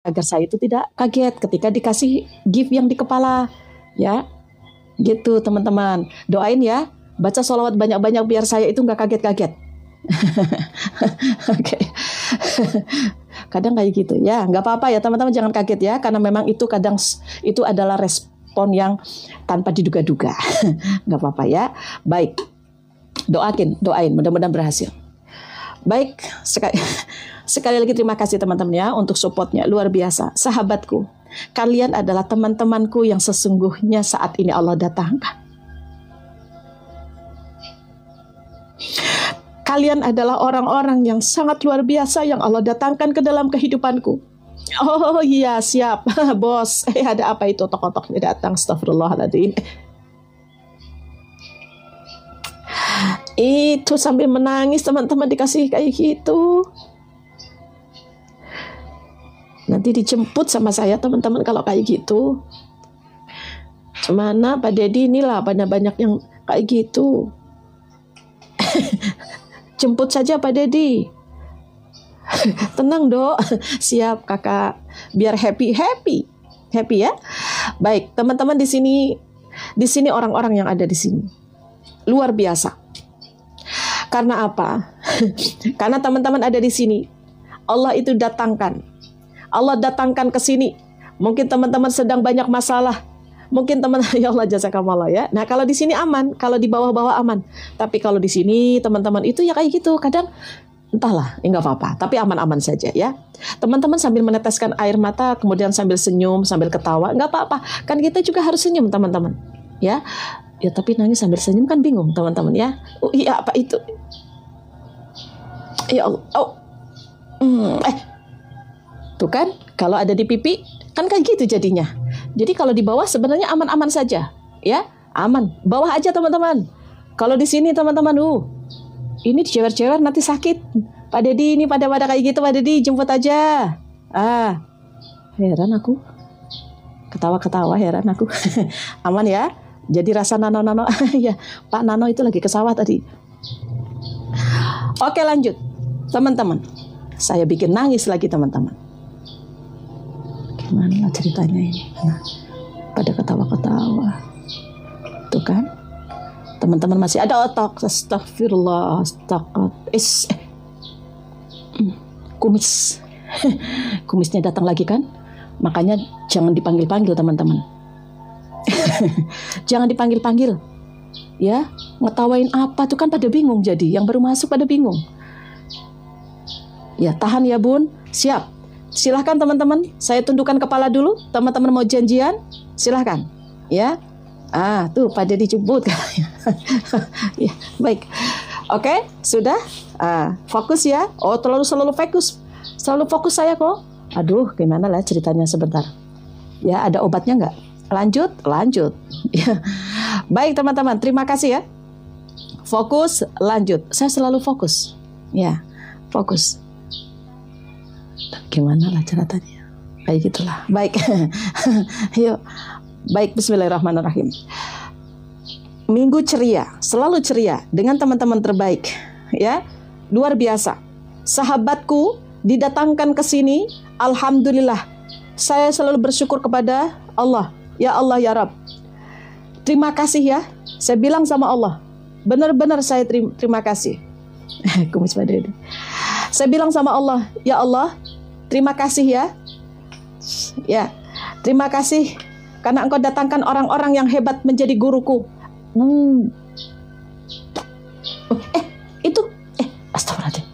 agar saya itu tidak kaget ketika dikasih gift yang di kepala, ya. Gitu teman-teman. Doain ya, baca sholawat banyak-banyak biar saya itu nggak kaget-kaget. Oke. Kadang kayak gitu ya, nggak apa-apa ya teman-teman, jangan kaget ya, karena memang itu kadang itu adalah respon yang tanpa diduga-duga. Nggak apa-apa ya. Baik, doain, mudah-mudahan berhasil. Baik, sekali lagi terima kasih teman-teman ya untuk supportnya, luar biasa. Sahabatku, kalian adalah teman-temanku yang sesungguhnya saat ini Allah datangkan. Kalian adalah orang-orang yang sangat luar biasa yang Allah datangkan ke dalam kehidupanku. Oh iya, siap. Bos, ada apa itu? Tok-toknya datang, astagfirullahaladzim. Itu sambil menangis teman-teman dikasih kayak gitu. Nanti dijemput sama saya teman-teman kalau kayak gitu. Cemana Pak Dedi, inilah banyak yang kayak gitu. Jemput saja Pak Dedi. Tenang dok. Siap kakak. Biar happy ya. Baik teman-teman, di sini orang-orang yang ada di sini luar biasa. Karena apa? Karena teman-teman ada di sini, Allah itu datangkan. Allah datangkan ke sini. Mungkin teman-teman sedang banyak masalah. Mungkin teman, ya Allah jazakallah ya. Nah kalau di sini aman, kalau di bawah-bawah aman. Tapi kalau di sini teman-teman itu ya kayak gitu. Kadang entahlah, ya nggak apa-apa. Tapi aman-aman saja ya. Teman-teman sambil meneteskan air mata, kemudian sambil senyum, sambil ketawa, nggak apa-apa. Kan kita juga harus senyum teman-teman. Ya. Ya tapi nangis sambil senyum kan bingung teman-teman ya. Oh iya apa itu? Ya Allah. Oh. Tuh kan, kalau ada di pipi kan kayak gitu jadinya. Jadi kalau di bawah sebenarnya aman-aman saja, ya aman. Bawah aja teman-teman. Kalau di sini teman-teman, ini dicewer-cewer nanti sakit. Pak Dedi ini pada kayak gitu, Pak Dedi jemput aja. Heran aku. Ketawa-ketawa heran aku. Aman ya. Jadi rasa nano ya Pak Nano itu lagi ke sawah tadi. Oke lanjut teman-teman. Saya bikin nangis lagi teman-teman. Gimana ceritanya ini? Nah, pada ketawa-ketawa. Tuh kan? Teman-teman masih ada otak. Astagfirullah. Kumis. Kumisnya datang lagi kan? Makanya jangan dipanggil-panggil teman-teman. Jangan dipanggil-panggil. Ya, ngetawain apa tuh kan pada bingung jadi. Yang baru masuk pada bingung. Ya, tahan ya Bun. Siap. Silahkan teman-teman. Saya tundukkan kepala dulu. Teman-teman mau janjian? Silahkan. Ya. Tuh pada dijemput. Ya, baik. Oke, sudah. Fokus ya. Oh, selalu fokus. Selalu fokus saya kok. Aduh, gimana lah ceritanya sebentar. Ya, ada obatnya nggak? Lanjut. Ya. Baik teman-teman, terima kasih ya. Fokus, lanjut. Saya selalu fokus. Ya, fokus. Gimana lah ceritanya? Kayak gitulah. Baik. Yuk. Baik, bismillahirrahmanirrahim. Minggu ceria, selalu ceria dengan teman-teman terbaik. Ya, luar biasa. Sahabatku didatangkan ke sini, alhamdulillah. Saya selalu bersyukur kepada Allah. Ya Allah ya Rabb. Terima kasih ya. Saya bilang sama Allah, benar-benar saya terima kasih. Kumis pada ini. Saya bilang sama Allah, ya Allah, terima kasih ya. Ya, terima kasih karena Engkau datangkan orang-orang yang hebat menjadi guruku. Astagfirullahaladzim.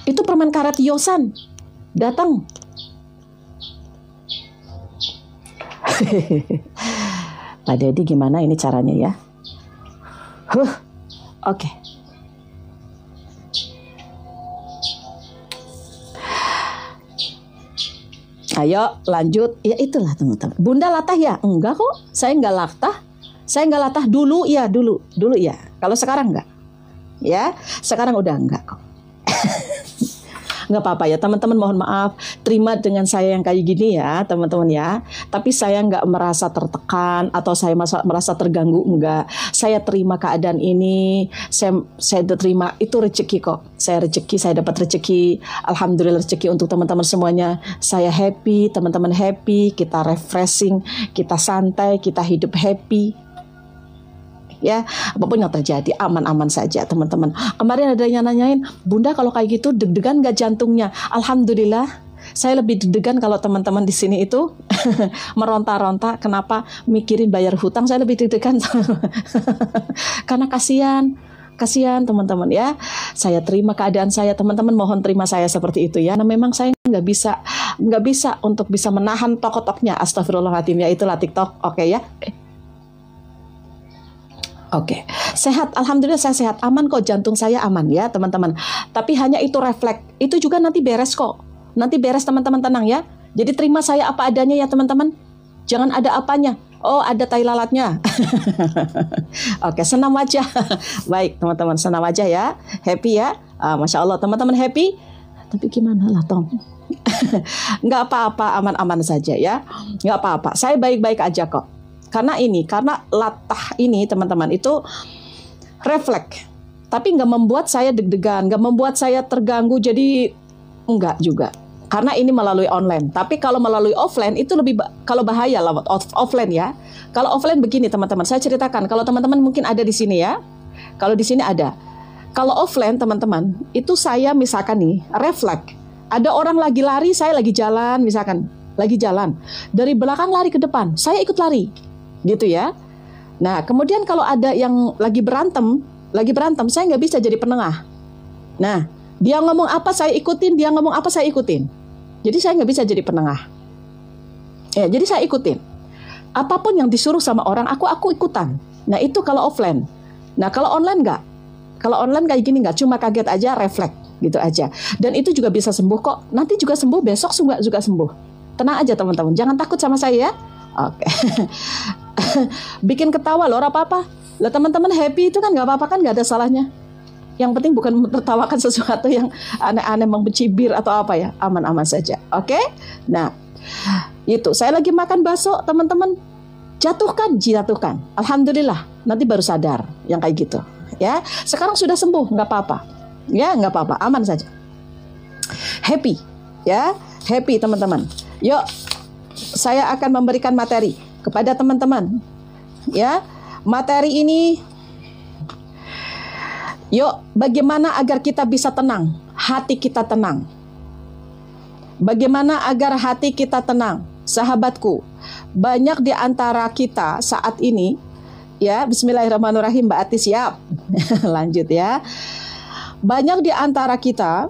Itu permen karet Yosan datang. Pak Dedi gimana ini caranya ya? Oke. Ayo lanjut. Ya itulah teman-teman. Bunda latah ya? Enggak kok. Saya enggak latah. Saya enggak latah dulu ya. Dulu ya. Kalau sekarang enggak. Ya, sekarang udah enggak kok. Nggak apa-apa ya teman-teman, mohon maaf. Terima dengan saya yang kayak gini ya teman-teman ya. Tapi saya nggak merasa tertekan atau saya merasa terganggu, enggak. Saya terima keadaan ini, saya terima, itu rezeki kok. Saya dapat rezeki. Alhamdulillah rezeki untuk teman-teman semuanya. Saya happy, teman-teman happy, kita refreshing, kita santai, kita hidup happy. Ya, apapun yang terjadi aman-aman saja teman-teman. Kemarin ada yang nanyain, Bunda kalau kayak gitu deg-degan nggak jantungnya? Alhamdulillah, saya lebih deg-degan kalau teman-teman di sini itu meronta-ronta. Kenapa? Mikirin bayar hutang, saya lebih deg-degan karena kasihan teman-teman ya. Saya terima keadaan saya, teman-teman mohon terima saya seperti itu ya. Nah memang saya nggak bisa untuk bisa menahan tok-toknya. Astagfirullahaladzim ya, itulah TikTok. Oke ya. Oke, sehat. Alhamdulillah saya sehat, aman kok, jantung saya aman ya teman-teman. Tapi hanya itu refleks, itu juga nanti beres kok. Nanti beres teman-teman, tenang ya. Jadi terima saya apa adanya ya teman-teman. Jangan ada apanya. Oh ada tai lalatnya. Oke, senam wajah. Baik teman-teman, senam wajah ya. Happy ya. Masya Allah teman-teman happy. Tapi gimana lah Tom? Nggak apa-apa, aman-aman saja ya. Nggak apa-apa, saya baik-baik aja kok. Karena latah ini teman-teman itu refleks. Tapi nggak membuat saya deg-degan, nggak membuat saya terganggu, jadi enggak juga. Karena ini melalui online. Tapi kalau melalui offline itu lebih, kalau bahaya lah offline ya. Kalau offline begini teman-teman, saya ceritakan. Kalau teman-teman mungkin ada di sini ya. Kalau di sini ada. Kalau offline teman-teman, itu saya misalkan nih, refleks. Ada orang lagi lari, saya lagi jalan misalkan. Lagi jalan. Dari belakang lari ke depan, saya ikut lari. Gitu ya. Nah kemudian kalau ada yang lagi berantem, saya nggak bisa jadi penengah. Nah dia ngomong apa saya ikutin, dia ngomong apa saya ikutin. Jadi saya nggak bisa jadi penengah. Ya, jadi saya ikutin. Apapun yang disuruh sama orang, aku ikutan. Nah itu kalau offline. Nah kalau online nggak. Kalau online kayak gini nggak, cuma kaget aja, refleks gitu aja. Dan itu juga bisa sembuh kok. Nanti juga sembuh, besok juga sembuh. Tenang aja teman-teman, jangan takut sama saya ya. Oke. Bikin ketawa loh, apa-apa. Lah teman-teman happy itu kan nggak apa-apa kan, nggak ada salahnya. Yang penting bukan menertawakan sesuatu yang aneh-aneh, mencibir atau apa ya. Aman-aman saja. Oke. Nah, itu saya lagi makan bakso teman-teman. Jatuhkan. Alhamdulillah. Nanti baru sadar yang kayak gitu. Ya. Sekarang sudah sembuh, nggak apa-apa. Ya, nggak apa-apa. Aman saja. Happy. Ya, happy teman-teman. Yuk, saya akan memberikan materi kepada teman-teman. Ya, materi ini, yuk, bagaimana agar kita bisa tenang, hati kita tenang. Bagaimana agar hati kita tenang, sahabatku. Banyak di antara kita saat ini, ya, Bismillahirrahmanirrahim, Mbak Ati siap. Lanjut ya. Banyak di antara kita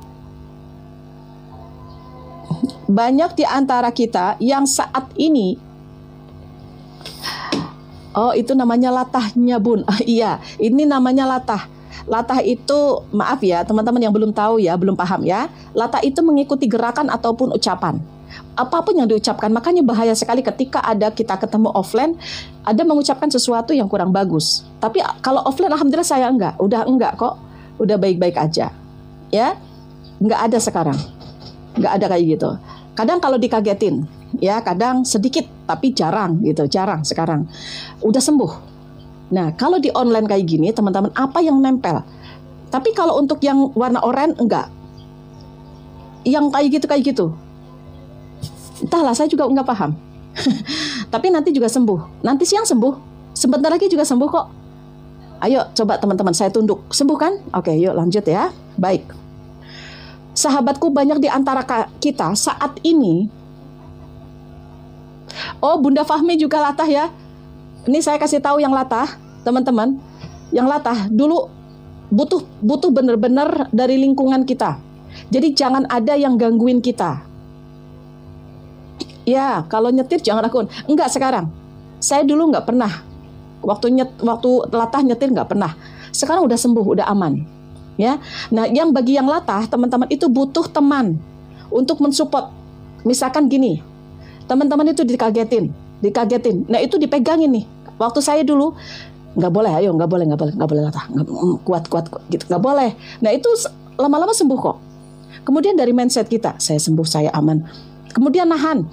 yang saat ini, oh itu namanya latahnya bun. Iya, ini namanya latah. Latah itu, maaf ya teman-teman yang belum tahu ya, belum paham ya. Latah itu mengikuti gerakan ataupun ucapan. Apapun yang diucapkan, makanya bahaya sekali ketika kita ketemu offline, ada mengucapkan sesuatu yang kurang bagus. Tapi kalau offline alhamdulillah saya udah enggak kok. Udah baik-baik aja. Ya, enggak ada sekarang. Enggak ada kayak gitu. Kadang kalau dikagetin, ya kadang sedikit, tapi jarang gitu, jarang sekarang. Udah sembuh. Nah, kalau di online kayak gini, teman-teman, apa yang nempel? Tapi kalau untuk yang warna oranye, enggak. Yang kayak gitu. Entahlah, saya juga enggak paham. Tapi nanti juga sembuh. Nanti siang sembuh. Sebentar lagi juga sembuh kok. Ayo, coba teman-teman, saya tunduk. Sembuh kan? Oke, yuk lanjut ya. Baik. Sahabatku, banyak di antara kita saat ini. Oh, Bunda Fahmi juga latah ya. Ini saya kasih tahu yang latah, teman-teman. Yang latah dulu butuh benar-benar dari lingkungan kita. Jadi jangan ada yang gangguin kita. Ya, kalau nyetir jangan lakukan. Enggak sekarang. Saya dulu nggak pernah. Waktu latah nyetir nggak pernah. Sekarang udah sembuh, udah aman. Ya, nah yang bagi yang latah teman-teman itu butuh teman untuk mensupport. Misalkan gini, teman-teman itu dikagetin. Nah itu dipegangin nih. Waktu saya dulu nggak boleh, nggak boleh latah, kuat gitu, nggak boleh. Nah itu lama-lama sembuh kok. Kemudian dari mindset kita, saya sembuh, saya aman. Kemudian nahan.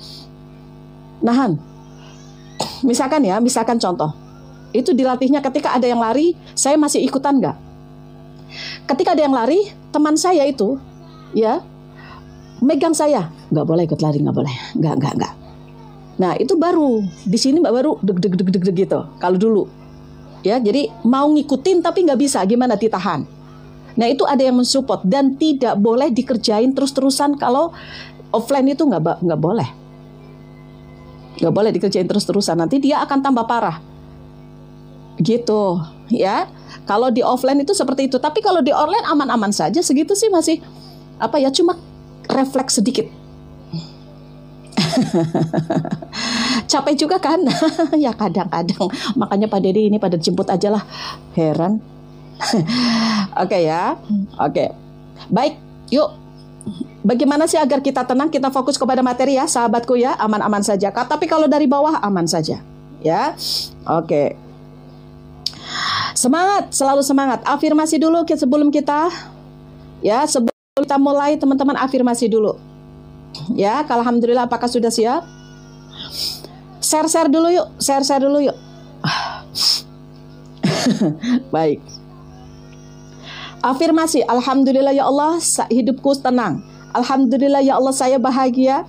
Misalkan contoh. Itu dilatihnya ketika ada yang lari, saya masih ikutan nggak? Ketika ada yang lari, teman saya itu, ya, megang saya, nggak boleh ikut lari, nggak boleh, nggak. Nah itu baru di sini baru deg gitu. Kalau dulu, ya, jadi mau ngikutin tapi nggak bisa, gimana ditahan. Nah itu ada yang mensupport dan tidak boleh dikerjain terus-terusan. Kalau offline itu nggak boleh, dikerjain terus-terusan. Nanti dia akan tambah parah, gitu, ya. Kalau di offline itu seperti itu. Tapi kalau di online aman-aman saja, segitu sih masih cuma refleks sedikit. Capek juga kan? Ya kadang-kadang. Makanya Pak Dedi ini pada jemput aja lah. Heran. Oke ya. Oke. Baik, yuk. Bagaimana sih agar kita tenang, kita fokus kepada materi ya, sahabatku ya, aman-aman saja. Tapi kalau dari bawah aman saja, ya. Oke. Semangat, selalu semangat. Afirmasi dulu sebelum kita mulai, teman-teman afirmasi dulu. Ya, alhamdulillah, apakah sudah siap? Share dulu yuk. Baik. Afirmasi, alhamdulillah ya Allah, hidupku tenang. Alhamdulillah ya Allah, saya bahagia.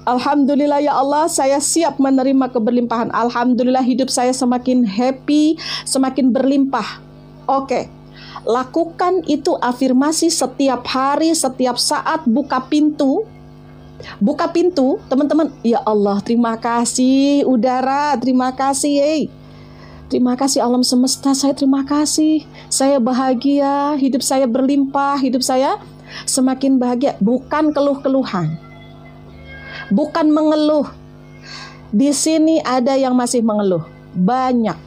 Alhamdulillah ya Allah, saya siap menerima keberlimpahan. Alhamdulillah hidup saya semakin happy, semakin berlimpah. Oke. Lakukan itu afirmasi setiap hari, setiap saat. Buka pintu, teman-teman. Ya Allah, terima kasih udara, terima kasih, terima kasih alam semesta, saya terima kasih. Saya bahagia, hidup saya berlimpah, hidup saya semakin bahagia. Bukan keluh-keluhan, bukan mengeluh. Di sini ada yang masih mengeluh, banyak.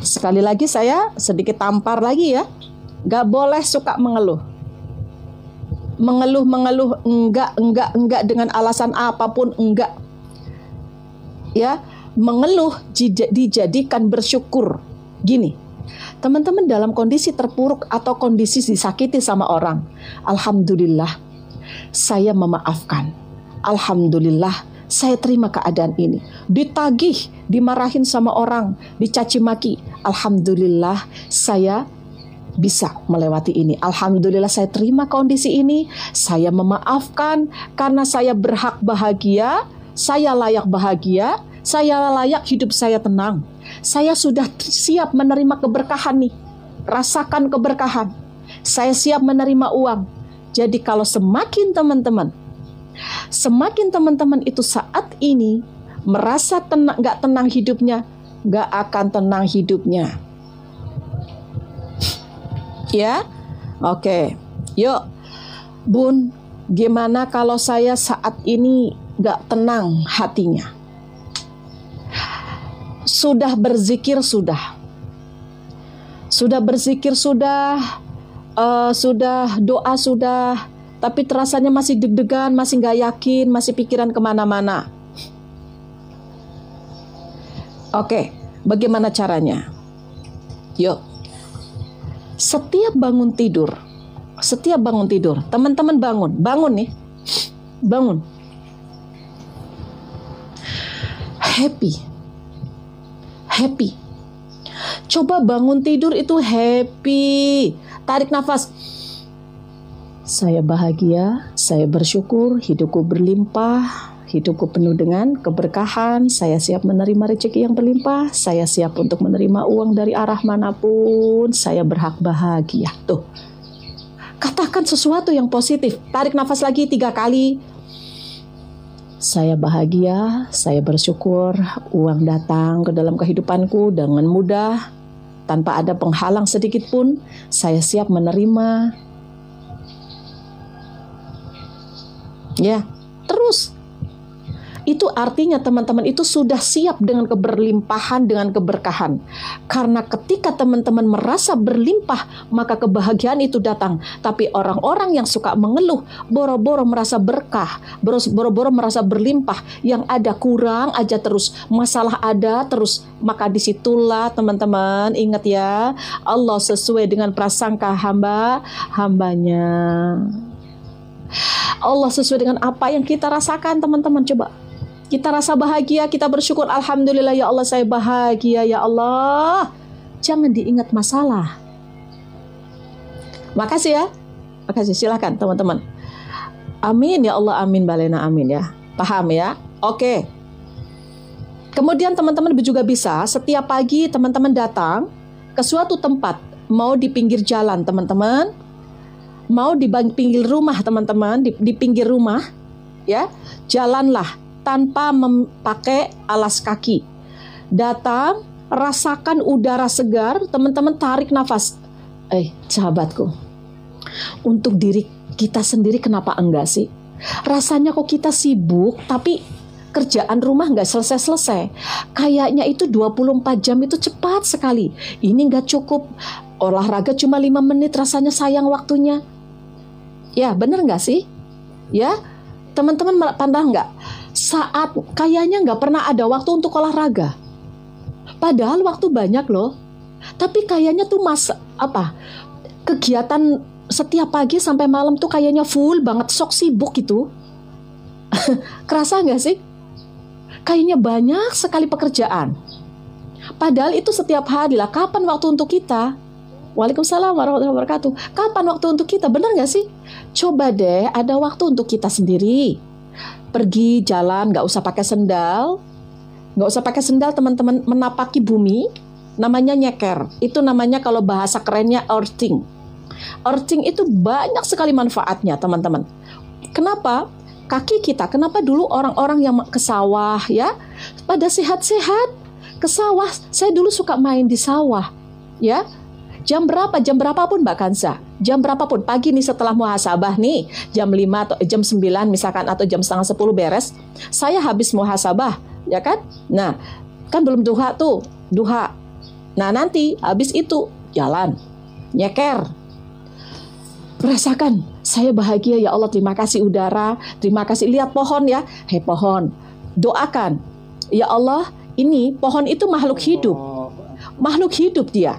Sekali lagi saya sedikit tampar lagi ya. Gak boleh suka mengeluh. Mengeluh, enggak dengan alasan apapun, enggak. Ya, mengeluh dijadikan bersyukur. Gini, teman-teman dalam kondisi terpuruk atau kondisi disakiti sama orang, alhamdulillah, saya memaafkan. Alhamdulillah, saya terima keadaan ini. Ditagih, dimarahin sama orang, dicaci maki. Alhamdulillah, saya bisa melewati ini. Alhamdulillah, saya terima kondisi ini. Saya memaafkan karena saya berhak bahagia. Saya layak bahagia. Saya layak hidup saya tenang. Saya sudah siap menerima keberkahan nih. Rasakan keberkahan. Saya siap menerima uang. Jadi kalau semakin teman-teman itu saat ini merasa gak tenang hidupnya, gak akan tenang hidupnya. Ya, oke. Yuk, Bun, gimana kalau saya saat ini gak tenang hatinya? Sudah berzikir, sudah berzikir, sudah doa, sudah. Tapi terasanya masih deg-degan, masih gak yakin, masih pikiran kemana-mana. Oke, bagaimana caranya? Yuk, setiap bangun tidur, teman-teman bangun nih, bangun. Happy. Coba bangun tidur itu happy. Tarik nafas. Saya bahagia, saya bersyukur, hidupku berlimpah, hidupku penuh dengan keberkahan, saya siap menerima rezeki yang berlimpah, saya siap untuk menerima uang dari arah manapun, saya berhak bahagia. Tuh, katakan sesuatu yang positif. Tarik nafas lagi 3 kali. Saya bahagia, saya bersyukur, uang datang ke dalam kehidupanku dengan mudah, tanpa ada penghalang sedikit pun, saya siap menerima. Ya, terus Itu artinya teman-teman itu sudah siap dengan keberlimpahan, dengan keberkahan. Karena ketika teman-teman merasa berlimpah, maka kebahagiaan itu datang. Tapi orang-orang yang suka mengeluh, boro-boro merasa berkah, boro-boro merasa berlimpah, yang ada kurang aja terus, masalah ada terus, maka disitulah teman-teman ingat ya, Allah sesuai dengan prasangka hambanya. Allah sesuai dengan apa yang kita rasakan teman-teman. Coba kita rasa bahagia, kita bersyukur, alhamdulillah ya Allah saya bahagia ya Allah. Jangan diingat masalah. Makasih ya. Makasih, silakan teman-teman. Amin ya Allah, amin Balena, amin ya. Paham ya? Oke. Kemudian teman-teman juga bisa setiap pagi teman-teman datang ke suatu tempat, mau di pinggir jalan teman-teman, mau di pinggir rumah teman-teman, di pinggir rumah ya, jalanlah tanpa memakai alas kaki. Datang, rasakan udara segar, teman-teman tarik nafas. Sahabatku, untuk diri kita sendiri kenapa enggak sih? Rasanya kok kita sibuk, tapi kerjaan rumah nggak selesai-selesai. Kayaknya itu 24 jam itu cepat sekali. Ini nggak cukup. Olahraga cuma 5 menit, rasanya sayang waktunya. Ya, bener nggak sih? Ya, teman-teman pandang nggak? Saat kayaknya nggak pernah ada waktu untuk olahraga. Padahal waktu banyak loh. Tapi kayaknya tuh kegiatan setiap pagi sampai malam tuh kayaknya full banget, sok sibuk gitu. Kerasa nggak sih? Kayaknya banyak sekali pekerjaan. Padahal itu setiap hari lah. Kapan waktu untuk kita? Waalaikumsalam warahmatullahi wabarakatuh. Kapan waktu untuk kita? Benar nggak sih? Coba deh ada waktu untuk kita sendiri. Pergi jalan, nggak usah pakai sendal. Nggak usah pakai sendal teman-teman, menapaki bumi. Namanya nyeker. Itu namanya kalau bahasa kerennya earthing. Earthing itu banyak sekali manfaatnya teman-teman. Kenapa? Kaki kita, kenapa dulu orang-orang yang ke sawah ya, pada sehat-sehat ke sawah. Saya dulu suka main di sawah ya. Jam berapapun Mbak Kansa, jam berapapun, pagi nih setelah muhasabah nih, jam 5 atau jam 9 misalkan, atau jam setengah 10 beres, saya habis muhasabah, ya kan? Nah, kan belum duha tuh, duha. Nah, nanti habis itu jalan, nyeker. Rasakan, saya bahagia ya Allah, terima kasih udara, terima kasih, lihat pohon ya, hei pohon, doakan, ya Allah, ini pohon itu makhluk hidup dia.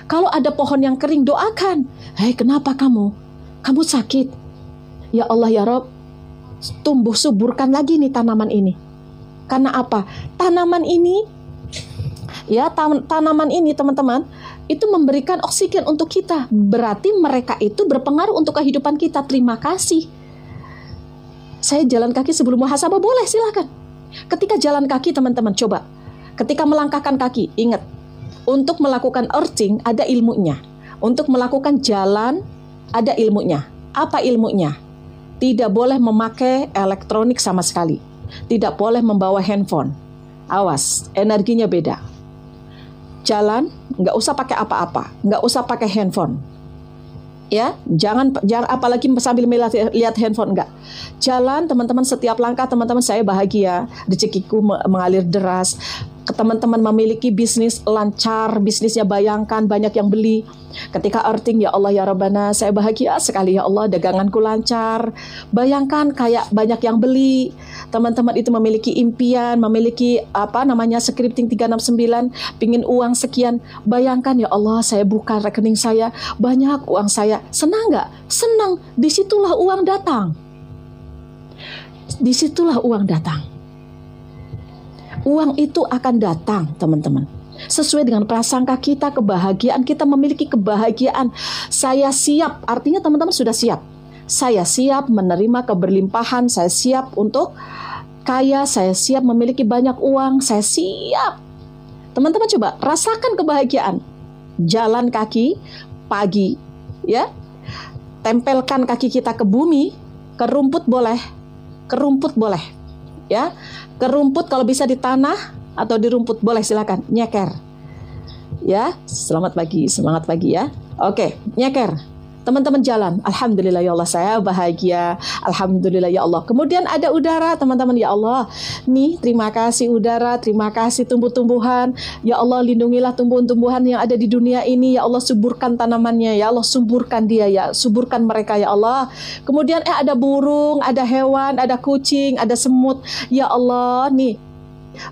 Kalau ada pohon yang kering, doakan. Hei, kenapa kamu? Kamu sakit. Ya Allah ya Rob, tumbuh suburkan lagi nih tanaman ini. Karena apa? Tanaman ini, ya tanaman ini teman-teman, itu memberikan oksigen untuk kita. Berarti mereka itu berpengaruh untuk kehidupan kita. Terima kasih. Saya jalan kaki sebelum muhasabah, boleh silakan. Ketika jalan kaki teman-teman, coba. Ketika melangkahkan kaki, ingat. Untuk melakukan earthing ada ilmunya. Untuk melakukan jalan ada ilmunya. Apa ilmunya? Tidak boleh memakai elektronik sama sekali. Tidak boleh membawa handphone. Awas, energinya beda. Jalan, nggak usah pakai apa-apa. Nggak usah pakai handphone. Ya, jangan apalagi sambil lihat handphone, enggak. Jalan teman-teman, setiap langkah teman-teman saya bahagia. Rezekiku mengalir deras. Teman-teman memiliki bisnis lancar, bisnisnya bayangkan banyak yang beli. Ketika earthing, ya Allah ya Rabbana, saya bahagia sekali ya Allah, daganganku lancar. Bayangkan kayak banyak yang beli. Teman-teman itu memiliki impian, memiliki scripting 369, pingin uang sekian. Bayangkan ya Allah, saya buka rekening saya, banyak uang saya. Senang nggak? Senang. Disitulah uang datang. Disitulah uang datang. Uang itu akan datang, teman-teman. Sesuai dengan prasangka kita, kebahagiaan kita, memiliki kebahagiaan. Saya siap, artinya teman-teman sudah siap. Saya siap menerima keberlimpahan, saya siap untuk kaya, saya siap memiliki banyak uang, saya siap. Teman-teman coba rasakan kebahagiaan. Jalan kaki pagi, ya. Tempelkan kaki kita ke bumi, ke rumput boleh, ya. Ke rumput kalau bisa di tanah atau di rumput boleh, silakan nyeker. Ya, selamat pagi, semangat pagi ya. Oke, nyeker. Teman-teman jalan, alhamdulillah ya Allah saya bahagia, alhamdulillah ya Allah. Kemudian ada udara, teman-teman, ya Allah. Nih, terima kasih udara, terima kasih tumbuh-tumbuhan. Ya Allah, lindungilah tumbuhan-tumbuhan yang ada di dunia ini. Ya Allah, suburkan tanamannya, ya Allah, suburkan dia, ya, suburkan mereka, ya Allah. Kemudian ada burung, ada hewan, ada kucing, ada semut. Ya Allah, nih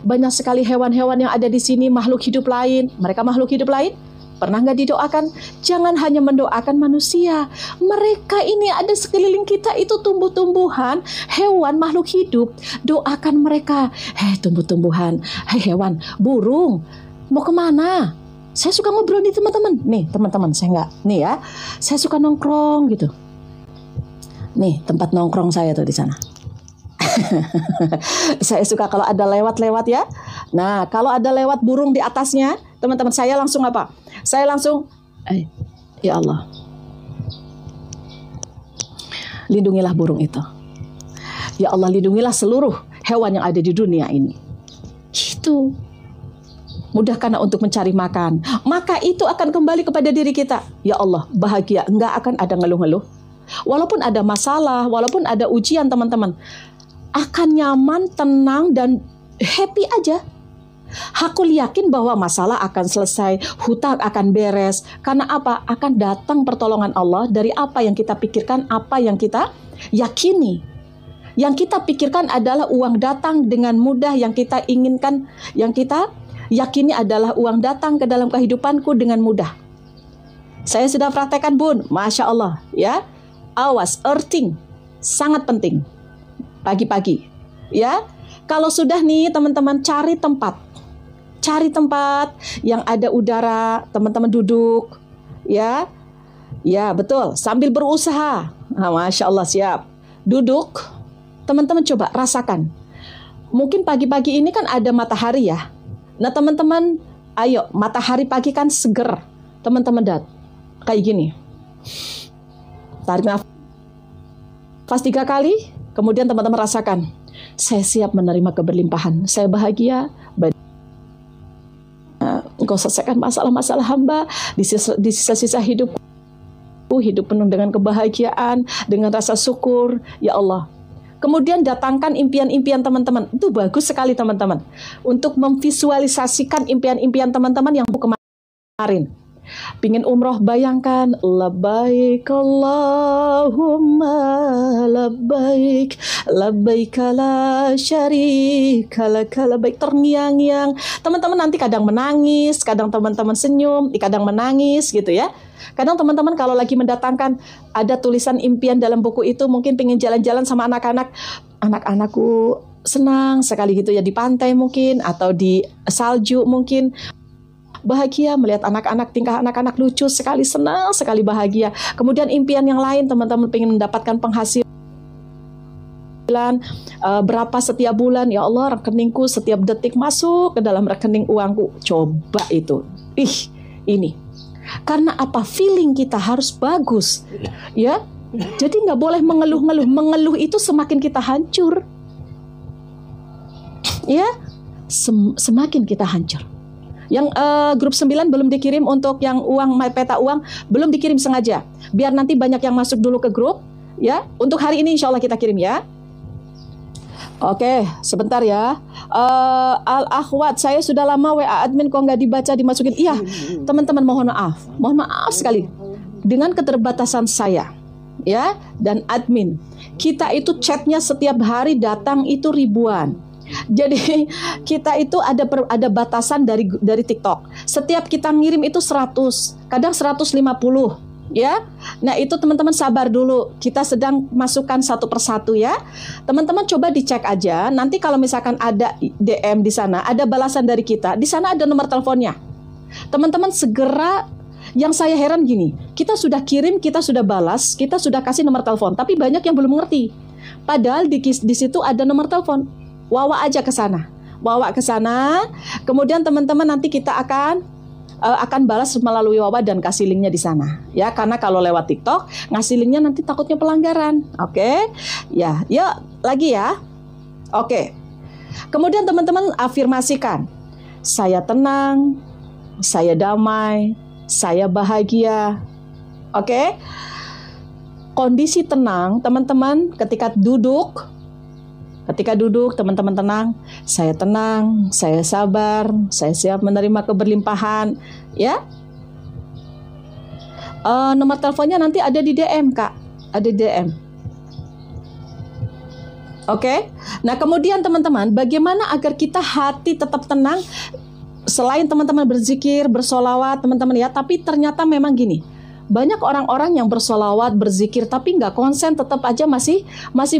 banyak sekali hewan-hewan yang ada di sini, makhluk hidup lain. Mereka makhluk hidup lain. Pernah nggak didoakan? Jangan hanya mendoakan manusia. Mereka ini ada sekeliling kita itu tumbuh-tumbuhan, hewan, makhluk hidup. Doakan mereka. Hei tumbuh-tumbuhan, hei hewan, burung, mau kemana? Saya suka ngobrol nih teman-teman. Nih teman-teman, saya nggak. Nih ya, saya suka nongkrong gitu. Nih tempat nongkrong saya tuh di sana. Saya suka kalau ada lewat-lewat ya. Nah, kalau ada lewat burung di atasnya, teman-teman, saya langsung apa? Saya langsung, ya Allah, lindungilah burung itu. Ya Allah, lindungilah seluruh hewan yang ada di dunia ini. Gitu. Mudahkanlah untuk mencari makan. Maka itu akan kembali kepada diri kita. Ya Allah, bahagia. Enggak akan ada ngeluh-ngeluh. Walaupun ada masalah, walaupun ada ujian, teman-teman, akan nyaman, tenang, dan happy aja. Aku yakin bahwa masalah akan selesai, hutang akan beres. Karena apa? Akan datang pertolongan Allah dari apa yang kita pikirkan, apa yang kita yakini. Yang kita pikirkan adalah uang datang dengan mudah, yang kita inginkan, yang kita yakini adalah uang datang ke dalam kehidupanku dengan mudah. Saya sudah praktekkan, Bun. Masya Allah, ya. Awas, earthing sangat penting. Pagi-pagi, ya. Kalau sudah nih, teman-teman, cari tempat yang ada udara, teman-teman duduk, ya. Ya, betul, sambil berusaha. Nah, Masya Allah, siap. Duduk, teman-teman coba rasakan. Mungkin pagi-pagi ini kan ada matahari ya. Nah, teman-teman, ayo, matahari pagi kan seger. Teman-teman, kayak gini. Tarik nafas 3 kali, kemudian teman-teman rasakan. Saya siap menerima keberlimpahan. Saya bahagia. Engkau selesaikan masalah-masalah hamba di sisa-sisa hidupku. Hidup penuh dengan kebahagiaan, dengan rasa syukur. Ya Allah. Kemudian datangkan impian-impian teman-teman. Itu bagus sekali teman-teman. Untuk memvisualisasikan impian-impian teman-teman yang kemarin. Pingin umroh, bayangkan labbaik Allahumma labbaik labbaik la syarika lak labbaik, terngiang-ngiang. Teman-teman nanti kadang menangis, kadang teman-teman senyum, kadang menangis gitu ya. Kadang teman-teman kalau lagi mendatangkan ada tulisan impian dalam buku itu, mungkin pengen jalan-jalan sama anak-anak. Anak-anakku senang sekali gitu ya di pantai mungkin, atau di salju mungkin. Bahagia melihat anak-anak, tingkah anak-anak lucu sekali, senang sekali, bahagia. Kemudian impian yang lain, teman-teman pengen mendapatkan penghasilan berapa setiap bulan. Ya Allah, rekeningku setiap detik masuk ke dalam rekening uangku. Coba itu. Ini. Karena apa? Feeling kita harus bagus. Ya. Jadi nggak boleh mengeluh-ngeluh. Mengeluh itu semakin kita hancur. Ya. Semakin kita hancur. Yang grup 9 belum dikirim, untuk yang uang, peta uang belum dikirim sengaja. Biar nanti banyak yang masuk dulu ke grup. Ya, untuk hari ini insya Allah kita kirim ya. Oke, sebentar ya. Al-Akhwat, saya sudah lama WA admin kok nggak dibaca, dimasukin. Iya, teman-teman, mohon maaf sekali. Dengan keterbatasan saya, ya, dan admin, kita itu chatnya setiap hari datang itu ribuan. Jadi kita itu ada batasan dari TikTok. Setiap kita ngirim itu 100, kadang 150, ya. Nah itu teman-teman sabar dulu. Kita sedang masukkan satu persatu ya. Teman-teman coba dicek aja. Nanti kalau misalkan ada DM di sana, ada balasan dari kita. Di sana ada nomor teleponnya. Teman-teman segera. Yang saya heran gini, kita sudah kirim, kita sudah balas, kita sudah kasih nomor telepon, tapi banyak yang belum mengerti. Padahal di situ ada nomor telepon. Bawa aja ke sana. Bawa ke sana. Kemudian teman-teman nanti kita akan balas melalui Wawa dan kasih linknya di sana. Ya, karena kalau lewat TikTok ngasih linknya nanti takutnya pelanggaran. Oke? Ya, yuk lagi ya. Oke. Kemudian teman-teman afirmasikan. Saya tenang, saya damai, saya bahagia. Oke? kondisi tenang, teman-teman, ketika duduk teman-teman tenang, saya sabar, saya siap menerima keberlimpahan, ya. Nomor teleponnya nanti ada di DM, Kak, ada di DM. Oke. Nah, kemudian teman-teman, bagaimana agar kita hati tetap tenang? Selain teman-teman berzikir, bersolawat, teman-teman ya, tapi ternyata memang gini, banyak orang-orang yang bersolawat, berzikir, tapi nggak konsen, tetap aja masih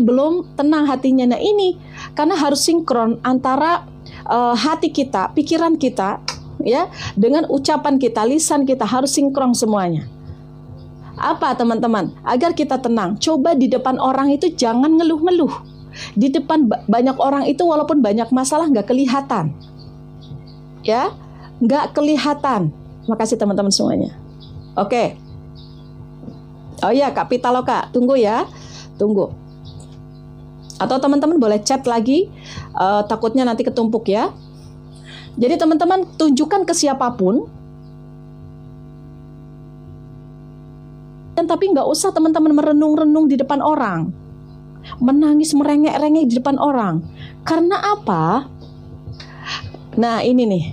belum tenang hatinya. Nah ini, karena harus sinkron antara hati kita, pikiran kita, ya, dengan ucapan kita, lisan kita, harus sinkron semuanya. Apa teman-teman? Agar kita tenang, coba di depan orang itu jangan ngeluh-ngeluh. Di depan banyak orang itu walaupun banyak masalah nggak kelihatan. Ya, nggak kelihatan. Makasih teman-teman semuanya. Oke. Oh iya, Kak Pitaloka, tunggu ya, tunggu. Atau teman-teman boleh chat lagi, takutnya nanti ketumpuk ya. Jadi teman-teman tunjukkan ke siapapun, dan tapi nggak usah teman-teman merenung-renung di depan orang, menangis merengek-rengek di depan orang. Karena apa? Nah ini nih,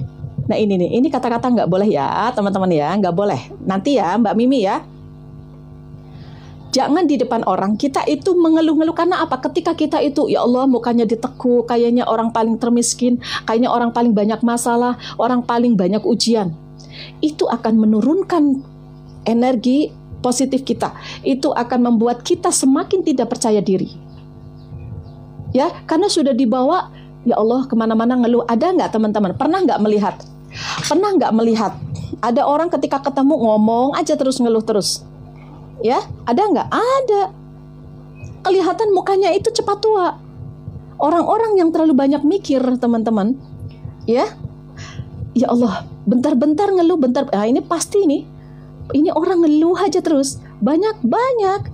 ini kata-kata nggak boleh ya teman-teman ya, nggak boleh. Nanti ya Mbak Mimi ya. Jangan di depan orang kita itu mengeluh-ngeluh. Karena apa? Ketika kita itu, ya Allah, mukanya ditekuk, kayaknya orang paling termiskin, kayaknya orang paling banyak masalah, orang paling banyak ujian, itu akan menurunkan energi positif kita. Itu akan membuat kita semakin tidak percaya diri. Ya, karena sudah dibawa, ya Allah, kemana-mana ngeluh. Ada nggak teman-teman? Pernah nggak melihat? Pernah nggak melihat? Ada orang ketika ketemu ngomong aja terus, ngeluh terus. Ya, ada nggak? Ada. Kelihatan mukanya itu cepat tua. Orang-orang yang terlalu banyak mikir, teman-teman. Ya, ya Allah, bentar-bentar ngeluh, bentar. Nah, ini pasti nih. Ini orang ngeluh aja terus. Banyak-banyak.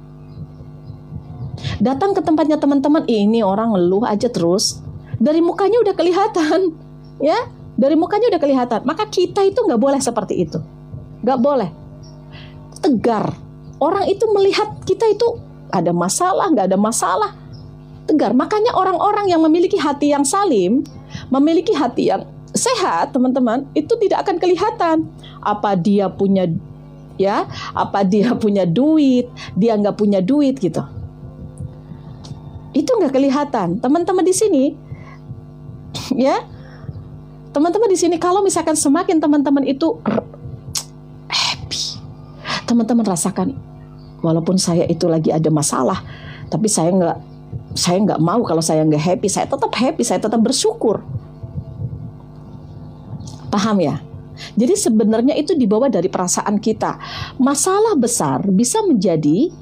Datang ke tempatnya teman-teman, ini orang ngeluh aja terus. Dari mukanya udah kelihatan. Ya, dari mukanya udah kelihatan. Maka kita itu nggak boleh seperti itu. Nggak boleh. Tegar. Orang itu melihat kita itu ada masalah, nggak ada masalah. Tegar. Makanya orang-orang yang memiliki hati yang salim, memiliki hati yang sehat, teman-teman, itu tidak akan kelihatan. Apa dia punya, ya, apa dia punya duit, dia nggak punya duit gitu. Itu nggak kelihatan. Teman-teman di sini, ya, teman-teman di sini, kalau misalkan semakin teman-teman itu happy, teman-teman rasakan, walaupun saya itu lagi ada masalah, tapi saya nggak mau kalau saya nggak happy. Saya tetap happy, saya tetap bersyukur. Paham ya? Jadi sebenarnya itu dibawa dari perasaan kita. Masalah besar bisa menjadi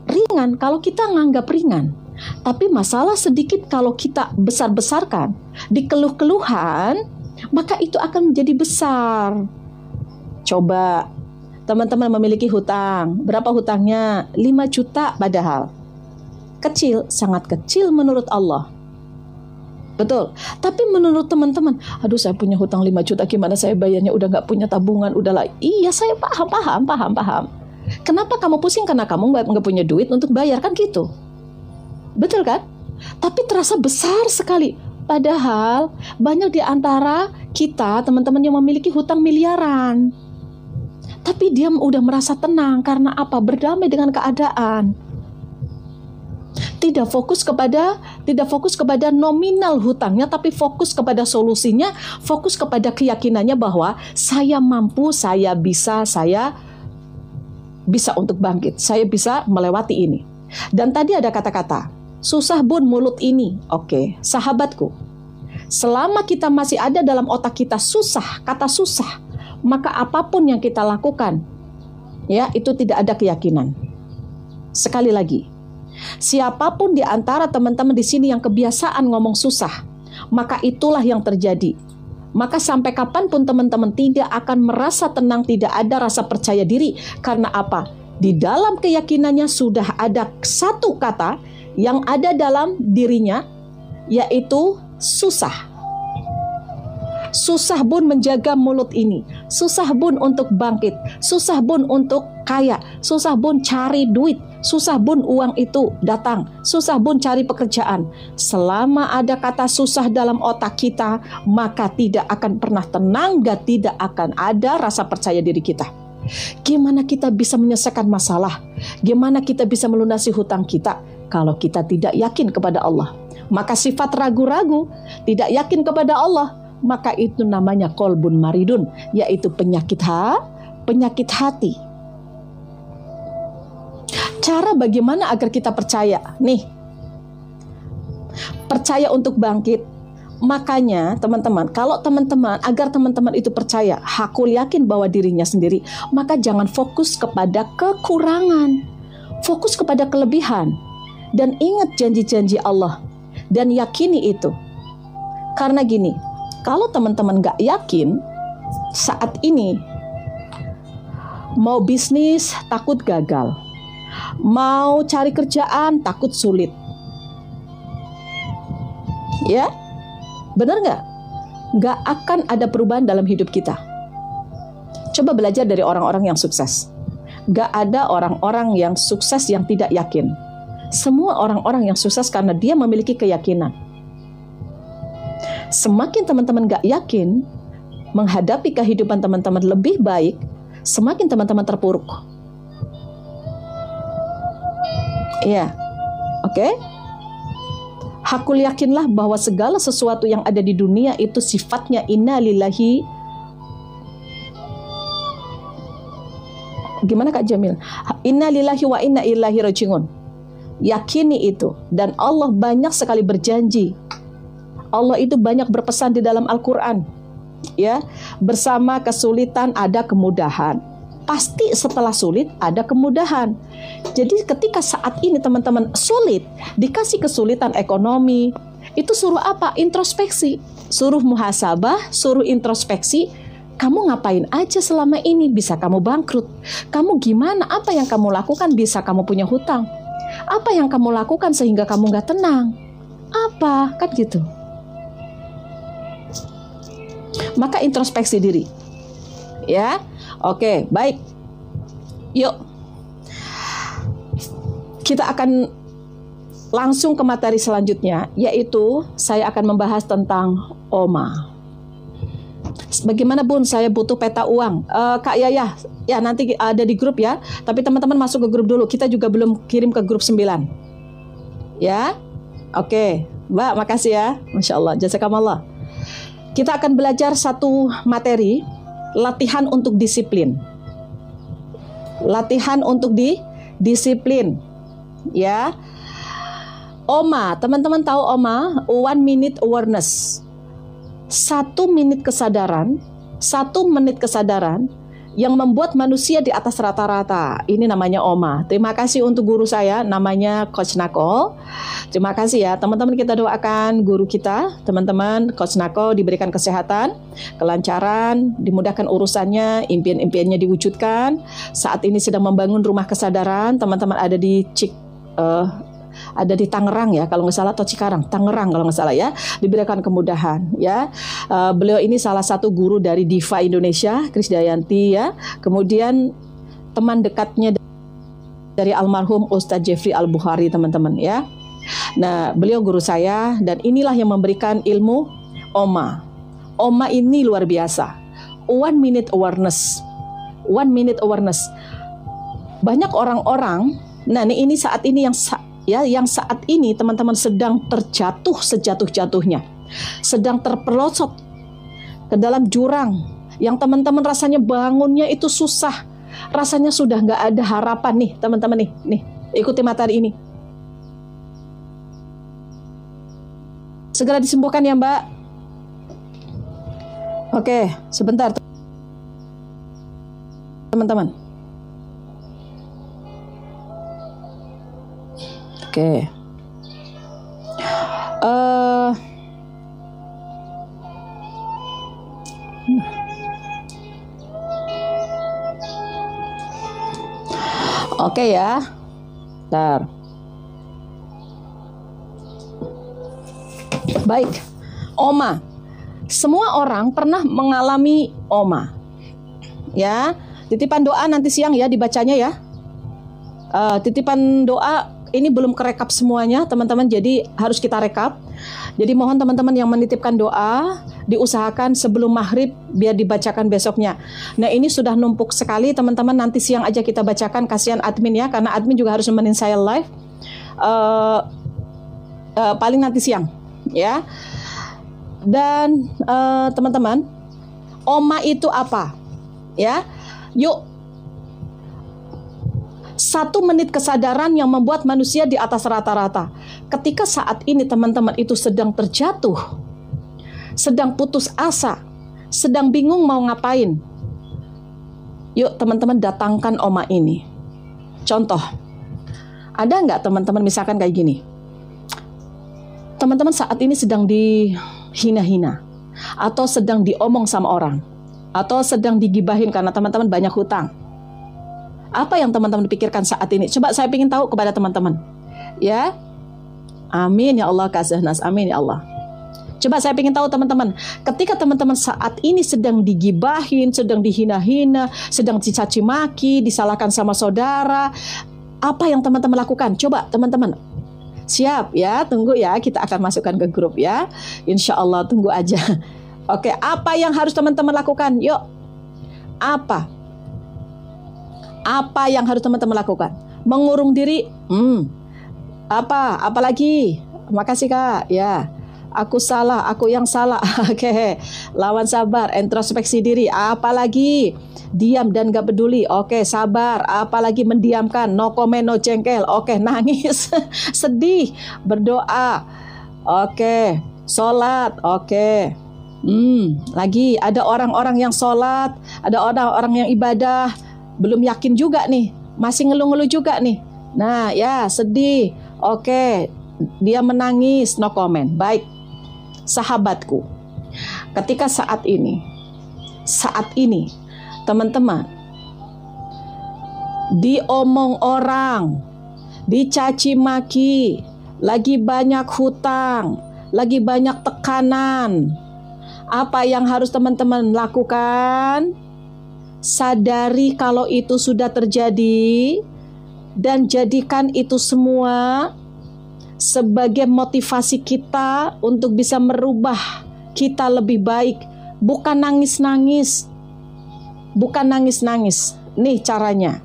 ringan kalau kita nganggap ringan. Tapi masalah sedikit kalau kita besar-besarkan, dikeluh-keluhan, maka itu akan menjadi besar. Coba teman-teman memiliki hutang. Berapa hutangnya? 5 juta padahal. Kecil, sangat kecil menurut Allah. Betul. Tapi menurut teman-teman, aduh saya punya hutang 5 juta, gimana saya bayarnya, udah nggak punya tabungan, udahlah. Iya, saya paham. Kenapa kamu pusing? Karena kamu nggak punya duit untuk bayar, kan gitu. Betul kan? Tapi terasa besar sekali. Padahal banyak di antara kita, teman-teman, yang memiliki hutang miliaran. Tapi dia udah merasa tenang. Karena apa? Berdamai dengan keadaan. Tidak fokus kepada nominal hutangnya, tapi fokus kepada solusinya, fokus kepada keyakinannya bahwa saya mampu, saya bisa untuk bangkit, saya bisa melewati ini. Dan tadi ada kata-kata, susah bun mulut ini. Oke, sahabatku, selama kita masih ada dalam otak kita kata susah, maka apapun yang kita lakukan, ya, itu tidak ada keyakinan. Sekali lagi, siapapun di antara teman-teman di sini yang kebiasaan ngomong susah, maka itulah yang terjadi. Maka sampai kapanpun teman-teman tidak akan merasa tenang, tidak ada rasa percaya diri. Karena apa? Di dalam keyakinannya sudah ada satu kata yang ada dalam dirinya, yaitu susah. Susah bun menjaga mulut ini, susah bun untuk bangkit, susah bun untuk kaya, susah bun cari duit, susah bun uang itu datang, susah bun cari pekerjaan. Selama ada kata susah dalam otak kita, maka tidak akan pernah tenang dan tidak akan ada rasa percaya diri kita. Gimana kita bisa menyelesaikan masalah? Gimana kita bisa melunasi hutang kita kalau kita tidak yakin kepada Allah? Maka sifat ragu-ragu, tidak yakin kepada Allah, maka itu namanya kolbun maridun, yaitu penyakit hati. Cara bagaimana agar kita percaya? Nih, percaya untuk bangkit. Makanya teman-teman, agar teman-teman itu percaya, hakul yakin bahwa dirinya sendiri, maka jangan fokus kepada kekurangan, fokus kepada kelebihan, dan ingat janji-janji Allah, dan yakini itu. Karena gini, kalau teman-teman gak yakin, saat ini, mau bisnis takut gagal, mau cari kerjaan takut sulit. Ya, benar nggak? Nggak akan ada perubahan dalam hidup kita. Coba belajar dari orang-orang yang sukses. Nggak ada orang-orang yang sukses yang tidak yakin. Semua orang-orang yang sukses karena dia memiliki keyakinan. Semakin teman-teman nggak yakin menghadapi kehidupan teman-teman lebih baik, semakin teman-teman terpuruk. Iya, oke? Hakul yakinlah bahwa segala sesuatu yang ada di dunia itu sifatnya inna lillahi. Gimana Kak Jamil? Inna lillahi wa inna ilaihi rajiun. Yakini itu. Dan Allah banyak sekali berjanji. Allah itu banyak berpesan di dalam Al-Quran. Ya, bersama kesulitan ada kemudahan. Pasti setelah sulit ada kemudahan. Jadi ketika saat ini teman-teman sulit, dikasih kesulitan ekonomi, itu suruh apa? Introspeksi. Suruh muhasabah, suruh introspeksi. Kamu ngapain aja selama ini bisa kamu bangkrut? Kamu gimana? Apa yang kamu lakukan bisa kamu punya hutang? Apa yang kamu lakukan sehingga kamu gak tenang? Apa? Kan gitu. Maka introspeksi diri. Ya. Oke, baik. Yuk. Kita akan langsung ke materi selanjutnya, yaitu saya akan membahas tentang OMA. Bagaimana Bun, saya butuh peta uang. Kak Yaya, ya nanti ada di grup ya. Tapi teman-teman masuk ke grup dulu. Kita juga belum kirim ke grup 9. Ya, oke. Mbak, makasih ya. Masya Allah, jazakallah. Kita akan belajar satu materi, latihan untuk disiplin. Latihan untuk disiplin. Ya. OMA, teman-teman tahu OMA? 1 minute awareness. 1 menit kesadaran, 1 menit kesadaran yang membuat manusia di atas rata-rata. Ini namanya OMA. Terima kasih untuk guru saya, namanya Coach Nako. Terima kasih ya, teman-teman, kita doakan guru kita, teman-teman, Coach Nako diberikan kesehatan, kelancaran, dimudahkan urusannya, impian-impiannya diwujudkan. Saat ini sedang membangun rumah kesadaran, teman-teman ada di ada di Tangerang ya, kalau nggak salah, atau Cikarang, Tangerang kalau nggak salah ya, diberikan kemudahan ya. Beliau ini salah satu guru dari Diva Indonesia, Krisdayanti ya. Kemudian teman dekatnya dari almarhum Ustadz Jeffrey Al-Bukhari, teman-teman ya. Nah, beliau guru saya dan inilah yang memberikan ilmu OMA. OMA ini luar biasa. 1 minute awareness. 1 minute awareness. Banyak orang-orang, nah ini saat ini yang saat ini teman-teman sedang terjatuh sejatuh-jatuhnya, sedang terperosot ke dalam jurang yang teman-teman rasanya bangunnya itu susah, rasanya sudah nggak ada harapan nih teman-teman nih ikuti materi ini, segera disembuhkan ya Mbak. Oke, sebentar teman-teman. Oke. Oke ya. Bentar. Baik. OMA. Semua orang pernah mengalami OMA. Ya. Titipan doa nanti siang ya dibacanya ya. Titipan doa ini belum kerekap semuanya teman-teman, jadi harus kita rekap. Jadi mohon teman-teman yang menitipkan doa diusahakan sebelum maghrib biar dibacakan besoknya. Nah ini sudah numpuk sekali teman-teman, nanti siang aja kita bacakan, kasihan admin ya, karena admin juga harus nemenin saya live. Paling nanti siang ya. Dan teman-teman, Oma itu apa? Ya, yuk. 1 menit kesadaran yang membuat manusia di atas rata-rata. Ketika saat ini teman-teman itu sedang terjatuh, sedang putus asa, sedang bingung mau ngapain, yuk teman-teman datangkan Oma ini. Contoh, ada nggak teman-teman misalkan kayak gini, teman-teman saat ini sedang dihina-hina, atau sedang diomong sama orang, atau sedang digibahin karena teman-teman banyak hutang. Apa yang teman-teman pikirkan saat ini? Coba saya ingin tahu kepada teman-teman. Ya, amin ya Allah, Kak Zahnas, amin ya Allah. Coba saya ingin tahu teman-teman, ketika teman-teman saat ini sedang digibahin, sedang dihina-hina, sedang dicaci maki, disalahkan sama saudara, apa yang teman-teman lakukan? Coba teman-teman. Siap ya, tunggu ya, kita akan masukkan ke grup ya. Insya Allah, tunggu aja. Oke, apa yang harus teman-teman lakukan? Yuk, apa? Apa yang harus teman-teman lakukan? Mengurung diri. Apa lagi? Makasih Kak. Ya, aku salah, aku yang salah. Oke, lawan sabar, introspeksi diri. Apa lagi? Diam dan gak peduli. Oke, sabar. Apa lagi? Mendiamkan. No comment, no jengkel. Oke, nangis, sedih, berdoa. Oke, sholat. Oke. Lagi ada orang-orang yang sholat, ada orang-orang yang ibadah, belum yakin juga nih, masih ngeluh-ngeluh juga nih. Nah ya, sedih. Oke, dia menangis, no comment. Baik, sahabatku, ketika saat ini teman-teman diomong orang, dicaci maki, lagi banyak hutang, lagi banyak tekanan, apa yang harus teman-teman lakukan? Sadari kalau itu sudah terjadi dan jadikan itu semua sebagai motivasi kita untuk bisa merubah kita lebih baik. Bukan nangis-nangis. Bukan nangis-nangis. Nih caranya.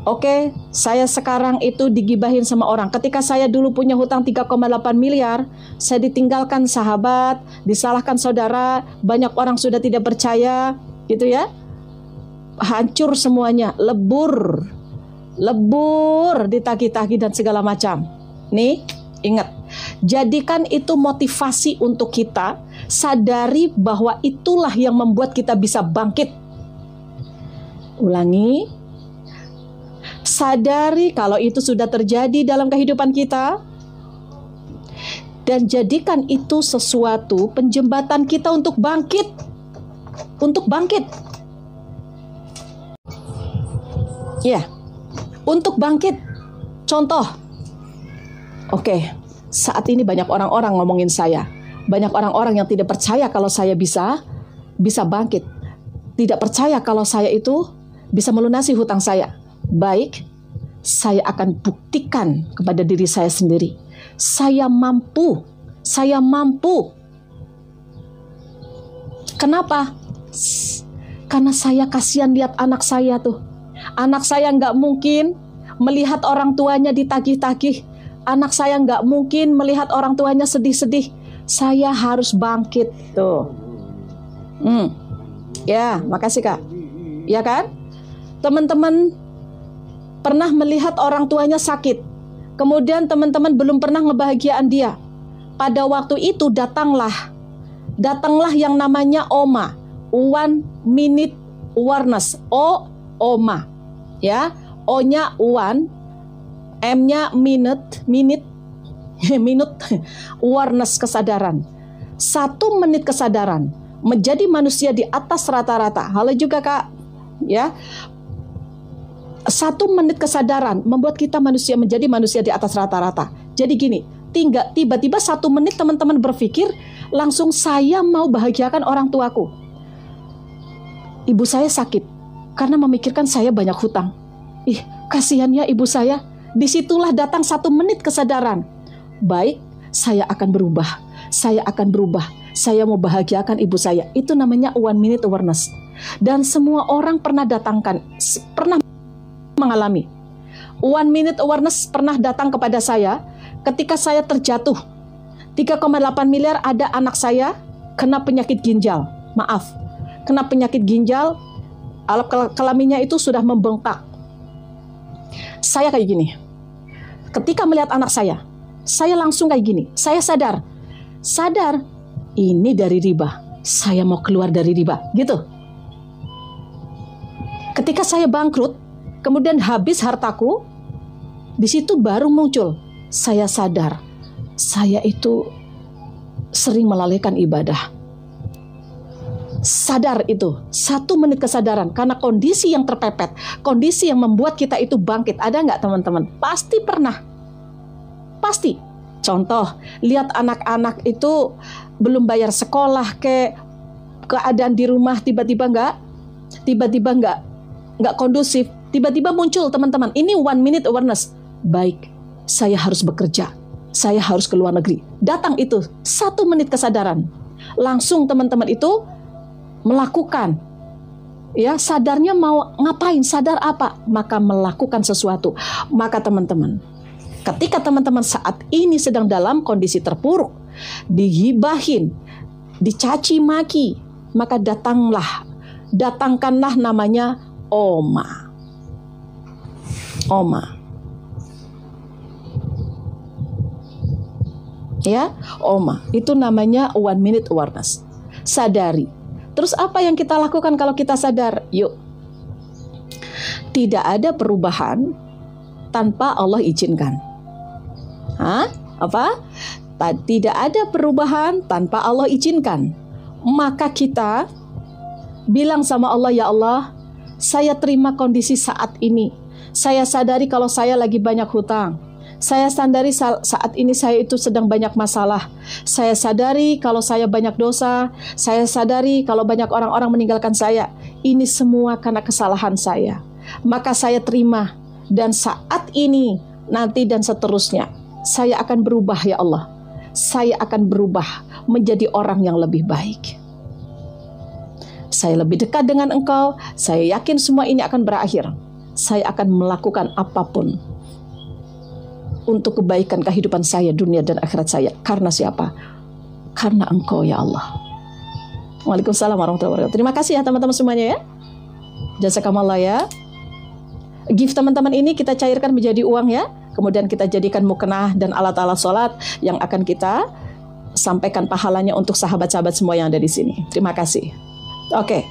Oke, saya sekarang itu digibahin sama orang. Ketika saya dulu punya hutang 3,8 miliar, saya ditinggalkan sahabat, disalahkan saudara, banyak orang sudah tidak percaya, gitu ya. Hancur semuanya, lebur ditagih-tagih dan segala macam. Nih, ingat, jadikan itu motivasi untuk kita. Sadari bahwa itulah yang membuat kita bisa bangkit. Ulangi, sadari kalau itu sudah terjadi dalam kehidupan kita, dan jadikan itu sesuatu penjembatan kita untuk bangkit. Untuk bangkit. Ya, untuk bangkit. Contoh, oke, saat ini banyak orang-orang ngomongin saya. Banyak orang-orang yang tidak percaya kalau saya bisa bangkit. Tidak percaya kalau saya itu bisa melunasi hutang saya. Baik, saya akan buktikan kepada diri saya sendiri. Saya mampu. Kenapa? Karena saya kasihan lihat anak saya tuh. Anak saya nggak mungkin melihat orang tuanya ditagih-tagih. Anak saya nggak mungkin melihat orang tuanya sedih-sedih. Saya harus bangkit tuh. Ya, makasih Kak. Ya kan? Teman-teman pernah melihat orang tuanya sakit. Kemudian teman-teman belum pernah ngebahagiaan dia. Pada waktu itu datanglah yang namanya OMA. 1 minute awareness. OMA. Ya, O-nya 1, M-nya minute, awareness, kesadaran. 1 menit kesadaran menjadi manusia di atas rata-rata. Halo juga Kak. Ya, 1 menit kesadaran membuat kita menjadi manusia di atas rata-rata. Jadi gini, tiba-tiba 1 menit teman-teman berpikir, langsung saya mau bahagiakan orang tuaku. Ibu saya sakit. karena memikirkan saya banyak hutang. Ih, kasihan ya ibu saya. Disitulah datang 1 menit kesadaran. Baik, saya akan berubah. Saya akan berubah. Saya mau bahagiakan ibu saya. Itu namanya 1 minute awareness. Dan semua orang pernah pernah mengalami. 1 minute awareness pernah datang kepada saya ketika saya terjatuh. 3,8 miliar ada anak saya kena penyakit ginjal. Maaf, kena penyakit ginjal, alat kelaminnya itu sudah membengkak. Saya kayak gini. Ketika melihat anak saya langsung kayak gini. Saya sadar, ini dari riba. Saya mau keluar dari riba, gitu. Ketika saya bangkrut, kemudian habis hartaku, di situ baru muncul. Saya sadar, saya itu sering melalaikan ibadah. Sadar itu, 1 menit kesadaran karena kondisi yang terpepet, kondisi yang membuat kita itu bangkit. Ada nggak teman-teman? Pasti pernah. Pasti. Contoh, lihat anak-anak itu belum bayar sekolah, keadaan di rumah tiba-tiba nggak kondusif, tiba-tiba muncul teman-teman. Ini 1 minute awareness. Baik, saya harus bekerja, saya harus ke luar negeri. Datang itu 1 menit kesadaran. Langsung teman-teman itu melakukan, ya, sadarnya mau ngapain, sadar apa, maka melakukan sesuatu. Maka teman-teman, ketika teman-teman saat ini sedang dalam kondisi terpuruk, digibahin, dicaci maki, maka datangkanlah namanya Oma. Ya, Oma. Itu namanya 1 minute awareness. Sadari. Terus apa yang kita lakukan kalau kita sadar? Yuk. Tidak ada perubahan tanpa Allah izinkan. Tidak ada perubahan tanpa Allah izinkan. Maka kita bilang sama Allah, ya Allah, saya terima kondisi saat ini. Saya sadari kalau saya lagi banyak hutang. Saya sadari saat ini saya itu sedang banyak masalah. Saya sadari kalau saya banyak dosa. Saya sadari kalau banyak orang-orang meninggalkan saya. Ini semua karena kesalahan saya. Maka saya terima. Dan saat ini, nanti dan seterusnya, saya akan berubah ya Allah. Saya akan berubah menjadi orang yang lebih baik. Saya lebih dekat dengan Engkau. Saya yakin semua ini akan berakhir. Saya akan melakukan apapun untuk kebaikan kehidupan saya, dunia dan akhirat saya. Karena siapa? Karena Engkau ya Allah. Waalaikumsalam warahmatullahi wabarakatuh. Terima kasih ya teman-teman semuanya ya. Jazakumullah ya. Gift teman-teman ini kita cairkan menjadi uang ya. Kemudian kita jadikan mukena dan alat-alat sholat yang akan kita sampaikan pahalanya untuk sahabat-sahabat semua yang ada di sini. Terima kasih. Oke.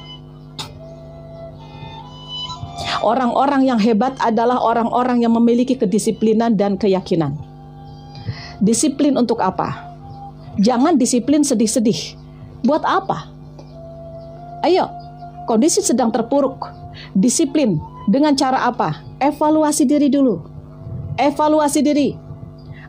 Orang-orang yang hebat adalah orang-orang yang memiliki kedisiplinan dan keyakinan. Disiplin untuk apa? Jangan disiplin sedih-sedih. Buat apa? Ayo, kondisi sedang terpuruk. Disiplin dengan cara apa? Evaluasi diri dulu. Evaluasi diri.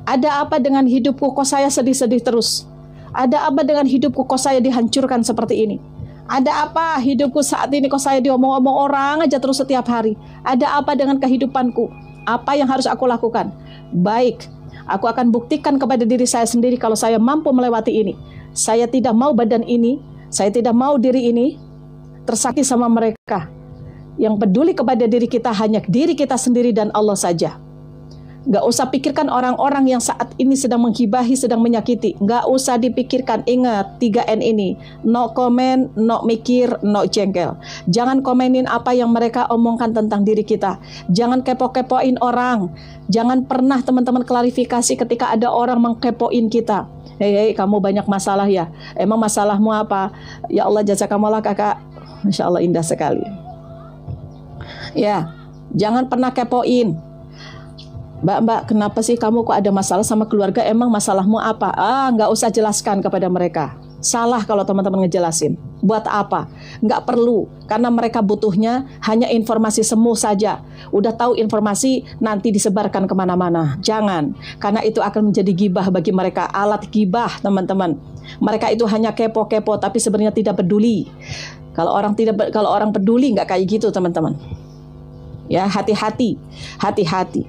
Ada apa dengan hidupku kok saya sedih-sedih terus? Ada apa dengan hidupku kok saya dihancurkan seperti ini? Ada apa hidupku saat ini kok saya diomong-omong orang aja terus setiap hari? Ada apa dengan kehidupanku? Apa yang harus aku lakukan? Baik, aku akan buktikan kepada diri saya sendiri kalau saya mampu melewati ini. Saya tidak mau badan ini, saya tidak mau diri ini tersakiti sama mereka. Yang peduli kepada diri kita hanya diri kita sendiri dan Allah saja. Gak usah pikirkan orang-orang yang saat ini sedang menghibahi, sedang menyakiti. Gak usah dipikirkan. Ingat 3N ini. No comment, no mikir, no jengkel. Jangan komenin apa yang mereka omongkan tentang diri kita. Jangan kepo-kepoin orang. Jangan pernah teman-teman klarifikasi ketika ada orang mengkepoin kita. Hei, kamu banyak masalah ya. Emang masalahmu apa? Ya Allah, jazakumullah kakak. Masya Allah, indah sekali. Ya, jangan pernah kepoin. Mbak, kenapa sih kamu kok ada masalah sama keluarga? Emang masalahmu apa? Nggak usah jelaskan kepada mereka. Salah kalau teman-teman ngejelasin. Buat apa? Nggak perlu. Karena mereka butuhnya hanya informasi semu saja. Udah tahu informasi, nanti disebarkan kemana-mana. Jangan. Karena itu akan menjadi gibah bagi mereka. Alat gibah, teman-teman. Mereka itu hanya kepo-kepo, tapi sebenarnya tidak peduli. Kalau orang peduli nggak kayak gitu, teman-teman. Ya, hati-hati, hati-hati.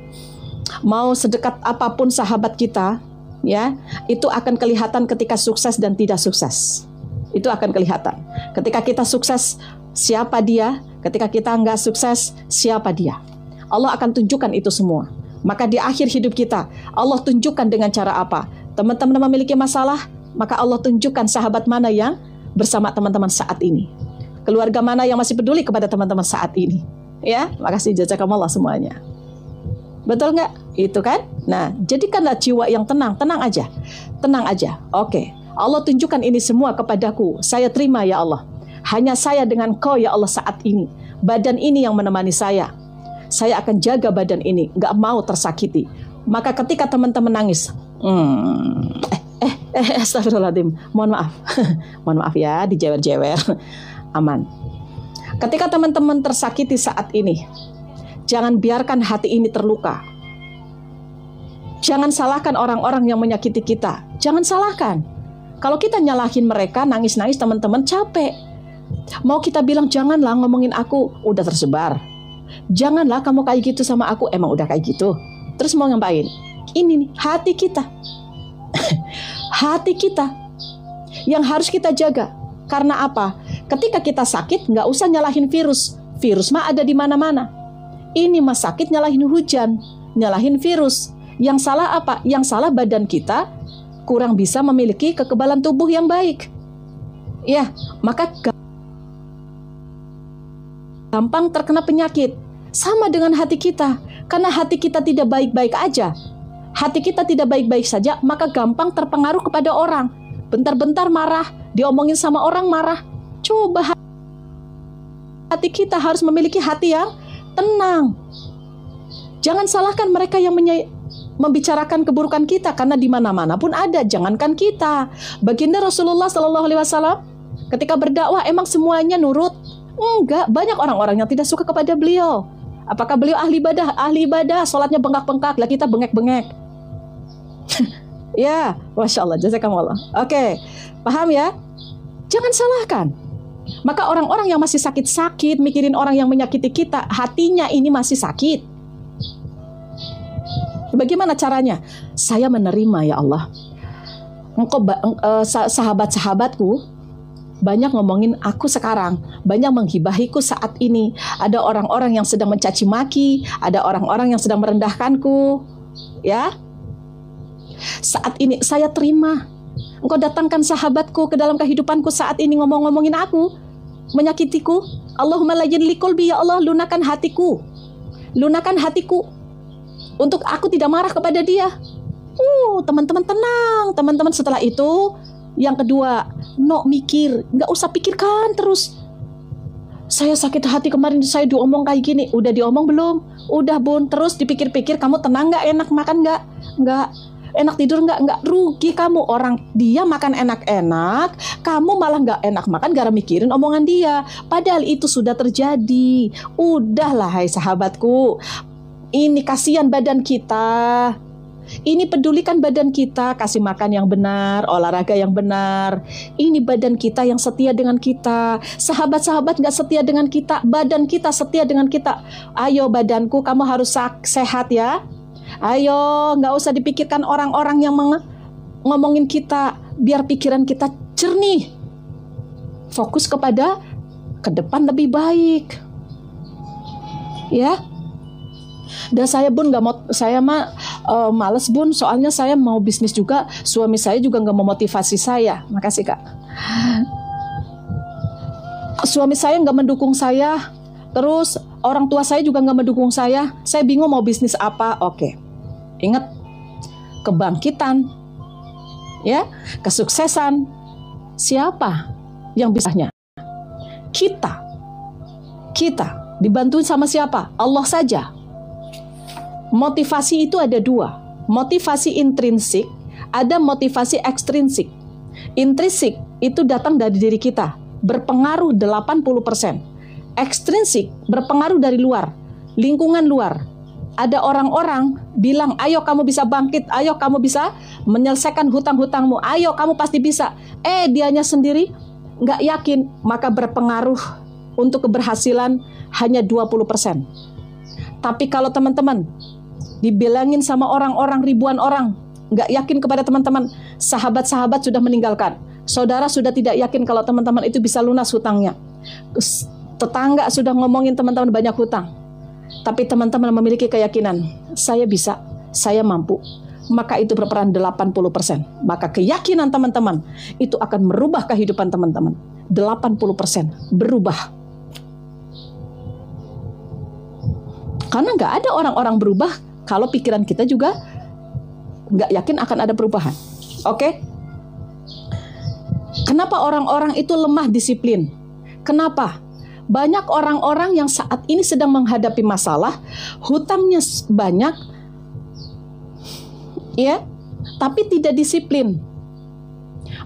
Mau sedekat apapun sahabat kita, ya, itu akan kelihatan ketika sukses dan tidak sukses. Itu akan kelihatan. Ketika kita sukses, siapa dia? Ketika kita nggak sukses, siapa dia? Allah akan tunjukkan itu semua. Maka di akhir hidup kita, Allah tunjukkan dengan cara apa? Teman-teman memiliki masalah, maka Allah tunjukkan sahabat mana yang bersama teman-teman saat ini. Keluarga mana yang masih peduli kepada teman-teman saat ini. Ya, makasih, jazakumullah semuanya. Betul nggak? Itu kan? Nah, jadikanlah jiwa yang tenang. Tenang aja. Tenang aja. Oke. Allah tunjukkan ini semua kepadaku. Saya terima ya Allah. Hanya saya dengan kau ya Allah saat ini. Badan ini yang menemani saya. Saya akan jaga badan ini, nggak mau tersakiti. Maka ketika teman-teman nangis, astagfirullahaladzim, mohon maaf, mohon maaf ya, dijewer-jewer, aman. Ketika teman-teman tersakiti saat ini, jangan biarkan hati ini terluka. Jangan salahkan orang-orang yang menyakiti kita. Jangan salahkan. Kalau kita nyalahin mereka, nangis-nangis, teman-teman capek. Mau kita bilang janganlah ngomongin aku, udah tersebar. Janganlah kamu kayak gitu sama aku, emang udah kayak gitu. Terus mau ngapain? Ini nih, hati kita. Hati kita yang harus kita jaga. Karena apa? Ketika kita sakit, nggak usah nyalahin virus. Virus mah ada di mana-mana. Ini mah sakit nyalahin hujan, nyalahin virus. Yang salah apa? Yang salah badan kita kurang bisa memiliki kekebalan tubuh yang baik. Ya, maka gampang terkena penyakit. Sama dengan hati kita. Karena hati kita tidak baik-baik aja. Hati kita tidak baik-baik saja, maka gampang terpengaruh kepada orang. Bentar-bentar marah, diomongin sama orang marah. Coba hati kita harus memiliki hati yang tenang. Jangan salahkan mereka yang membicarakan keburukan kita, karena di mana-mana pun ada. Jangankan kita. Baginda Rasulullah SAW ketika berdakwah emang semuanya nurut? Enggak, banyak orang-orang yang tidak suka kepada beliau. Apakah beliau ahli ibadah? Ahli ibadah, sholatnya bengkak-bengkak, lah kita bengek-bengek. Ya, Masya Allah, jazakumullah. Oke, paham ya? Jangan salahkan. Maka orang-orang yang masih sakit-sakit, mikirin orang yang menyakiti kita, hatinya ini masih sakit. Bagaimana caranya? Saya menerima ya Allah. Engkau sahabat-sahabatku banyak ngomongin aku sekarang, banyak menghibahiku saat ini. Ada orang-orang yang sedang mencaci maki, ada orang-orang yang sedang merendahkanku. Ya, saat ini saya terima. Engkau datangkan sahabatku ke dalam kehidupanku saat ini ngomong-ngomongin aku, menyakitiku. Allahumma layyin li qalbi, ya Allah, lunakan hatiku. Lunakan hatiku untuk aku tidak marah kepada dia. Teman-teman tenang. Teman-teman setelah itu, yang kedua, mikir, nggak usah pikirkan terus. Saya sakit hati kemarin, saya diomong kayak gini. Udah diomong belum? Udah bun. Terus dipikir-pikir, kamu tenang nggak? Enak makan nggak? Nggak. Enak tidur nggak? Nggak. Rugi kamu. Orang dia makan enak-enak, kamu malah nggak enak makan gara mikirin omongan dia. Padahal itu sudah terjadi. Udahlah, hai sahabatku. Ini kasihan badan kita. Ini pedulikan badan kita, kasih makan yang benar, olahraga yang benar. Ini badan kita yang setia dengan kita. Sahabat-sahabat gak setia dengan kita, badan kita setia dengan kita. Ayo badanku, kamu harus sehat ya. Ayo, gak usah dipikirkan orang-orang yang ngomongin kita. Biar pikiran kita jernih. Fokus kepada ke depan lebih baik. Ya. Dan saya bun nggak mau, saya mah males bun, soalnya saya mau bisnis juga, suami saya juga nggak memotivasi saya. Makasih kak. Suami saya nggak mendukung saya, terus orang tua saya juga nggak mendukung saya. Saya bingung mau bisnis apa. Oke, ingat kebangkitan, ya, kesuksesan. Siapa yang bisanya? Kita dibantuin sama siapa? Allah saja. Motivasi itu ada dua, motivasi intrinsik, ada motivasi ekstrinsik. Intrinsik itu datang dari diri kita, berpengaruh 80%. Ekstrinsik berpengaruh dari luar, lingkungan luar. Ada orang-orang bilang, ayo kamu bisa bangkit, ayo kamu bisa menyelesaikan hutang-hutangmu, ayo kamu pasti bisa. Dianya sendiri nggak yakin, maka berpengaruh untuk keberhasilan hanya 20%. Tapi kalau teman-teman dibilangin sama orang-orang, ribuan orang, nggak yakin kepada teman-teman, sahabat-sahabat sudah meninggalkan, saudara sudah tidak yakin kalau teman-teman itu bisa lunas hutangnya, tetangga sudah ngomongin teman-teman banyak hutang, tapi teman-teman memiliki keyakinan, saya bisa, saya mampu, maka itu berperan 80%. Maka keyakinan teman-teman itu akan merubah kehidupan teman-teman. 80% berubah. Karena nggak ada orang-orang berubah kalau pikiran kita juga nggak yakin akan ada perubahan. Oke? Kenapa orang-orang itu lemah disiplin? Kenapa? Banyak orang-orang yang saat ini sedang menghadapi masalah, hutangnya banyak, ya, tapi tidak disiplin.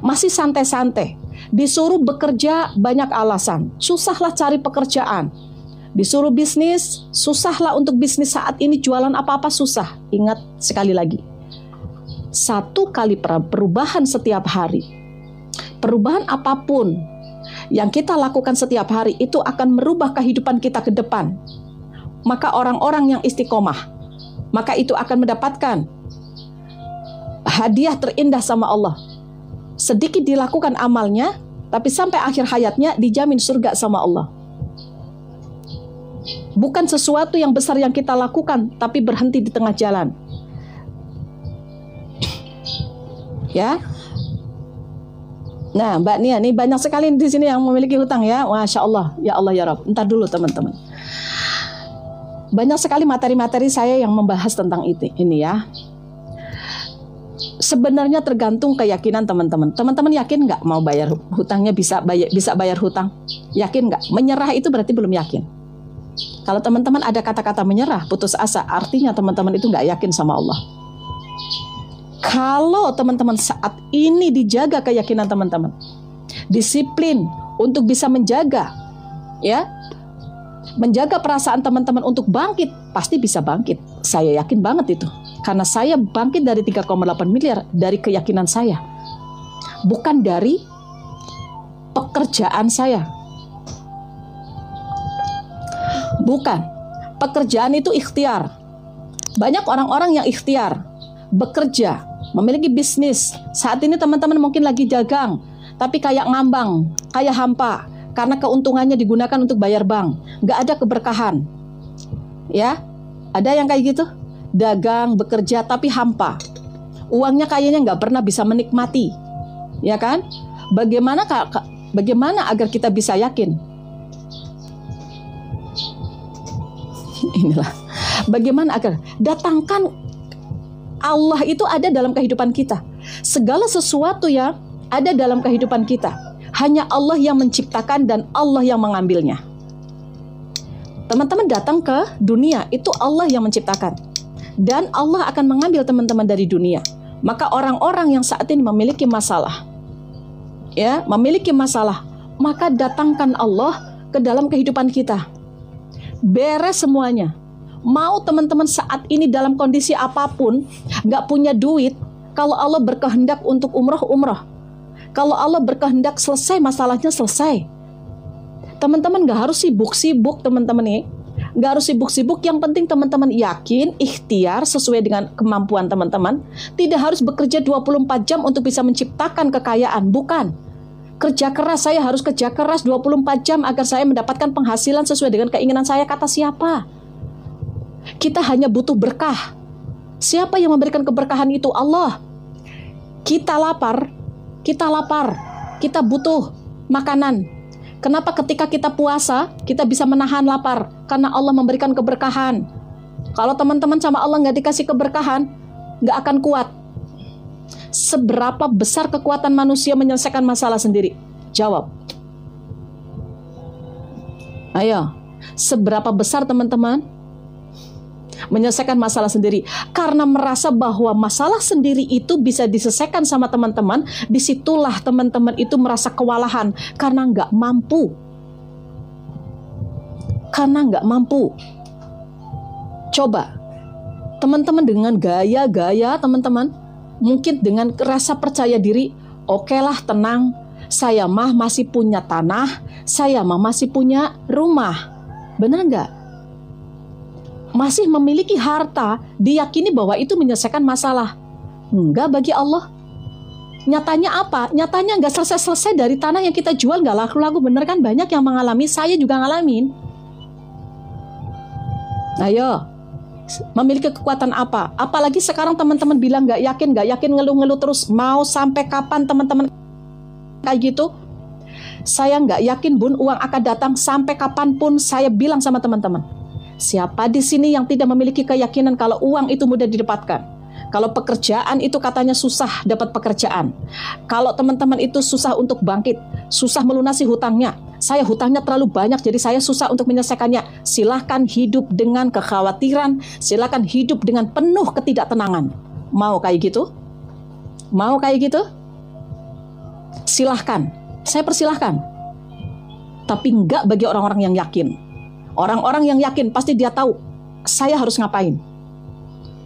Masih santai-santai. Disuruh bekerja banyak alasan. Susahlah cari pekerjaan. Disuruh bisnis, susahlah untuk bisnis saat ini, jualan apa-apa susah. Ingat sekali lagi. Satu kali perubahan setiap hari. Perubahan apapun yang kita lakukan setiap hari itu akan merubah kehidupan kita ke depan. Maka orang-orang yang istiqomah, maka itu akan mendapatkan hadiah terindah sama Allah. Sedikit dilakukan amalnya, tapi sampai akhir hayatnya dijamin surga sama Allah. Bukan sesuatu yang besar yang kita lakukan, tapi berhenti di tengah jalan. Ya. Nah, Mbak Nia, nih banyak sekali di sini yang memiliki hutang ya. Masya Allah, ya Allah ya Rabb. Entar dulu teman-teman. Banyak sekali materi-materi saya yang membahas tentang ini ya. Sebenarnya tergantung keyakinan teman-teman. Teman-teman yakin nggak mau bayar hutangnya, bisa bayar hutang? Yakin nggak? Menyerah itu berarti belum yakin. Kalau teman-teman ada kata-kata menyerah, putus asa, artinya teman-teman itu nggak yakin sama Allah. Kalau teman-teman saat ini dijaga keyakinan teman-teman, disiplin untuk bisa menjaga, ya, menjaga perasaan teman-teman untuk bangkit, pasti bisa bangkit. Saya yakin banget itu. Karena saya bangkit dari 3,8 miliar dari keyakinan saya. Bukan dari pekerjaan saya. Bukan. Pekerjaan itu ikhtiar. Banyak orang-orang yang ikhtiar, bekerja, memiliki bisnis. Saat ini teman-teman mungkin lagi dagang, tapi kayak ngambang, kayak hampa. Karena keuntungannya digunakan untuk bayar bank. Nggak ada keberkahan. Ya, ada yang kayak gitu? Dagang, bekerja, tapi hampa. Uangnya kayaknya nggak pernah bisa menikmati. Ya kan? Bagaimana agar kita bisa yakin? Inilah. Bagaimana agar datangkan Allah itu ada dalam kehidupan kita. Segala sesuatu yang ada dalam kehidupan kita, hanya Allah yang menciptakan dan Allah yang mengambilnya. Teman-teman datang ke dunia, itu Allah yang menciptakan. Dan Allah akan mengambil teman-teman dari dunia. Maka orang-orang yang saat ini memiliki masalah, ya, memiliki masalah, maka datangkan Allah ke dalam kehidupan kita. Beres semuanya. Mau teman-teman saat ini dalam kondisi apapun, gak punya duit, kalau Allah berkehendak untuk umroh. Kalau Allah berkehendak selesai, masalahnya selesai. Teman-teman gak harus sibuk-sibuk teman-teman nih. Gak harus sibuk-sibuk, yang penting teman-teman yakin, ikhtiar sesuai dengan kemampuan teman-teman. Tidak harus bekerja 24 jam untuk bisa menciptakan kekayaan, bukan. Kerja keras, saya harus kerja keras 24 jam agar saya mendapatkan penghasilan sesuai dengan keinginan saya. Kata siapa? Kita hanya butuh berkah. Siapa yang memberikan keberkahan itu? Allah. Kita lapar, kita butuh makanan. Kenapa ketika kita puasa, kita bisa menahan lapar? Karena Allah memberikan keberkahan. Kalau teman-teman sama Allah nggak dikasih keberkahan, nggak akan kuat. Seberapa besar kekuatan manusia menyelesaikan masalah sendiri? Jawab. Ayo, seberapa besar teman-teman menyelesaikan masalah sendiri? Karena merasa bahwa masalah sendiri itu bisa diselesaikan sama teman-teman, disitulah teman-teman itu merasa kewalahan karena nggak mampu. Coba, teman-teman dengan gaya-gaya teman-teman, mungkin dengan rasa percaya diri, okelah tenang, Saya mah masih punya tanah, saya mah masih punya rumah. Benar nggak? Masih memiliki harta, diyakini bahwa itu menyelesaikan masalah. Enggak bagi Allah. Nyatanya apa? Nyatanya nggak selesai-selesai dari tanah yang kita jual, nggak laku-laku. Bener kan? Banyak yang mengalami, saya juga ngalamin. Ayo, memiliki kekuatan apa? Apalagi sekarang teman-teman bilang nggak yakin, ngeluh-ngeluh terus. Mau sampai kapan teman-teman kayak gitu? Saya nggak yakin bun, uang akan datang sampai kapanpun. Saya bilang sama teman-teman, siapa di sini yang tidak memiliki keyakinan kalau uang itu mudah didapatkan? Kalau pekerjaan itu katanya susah dapat pekerjaan. Kalau teman-teman itu susah untuk bangkit, susah melunasi hutangnya. Saya hutangnya terlalu banyak, jadi saya susah untuk menyelesaikannya. Silahkan hidup dengan kekhawatiran, silahkan hidup dengan penuh ketidaktenangan. Mau kayak gitu? Mau kayak gitu? Silahkan, saya persilahkan. Tapi enggak bagi orang-orang yang yakin. Orang-orang yang yakin pasti dia tahu, saya harus ngapain.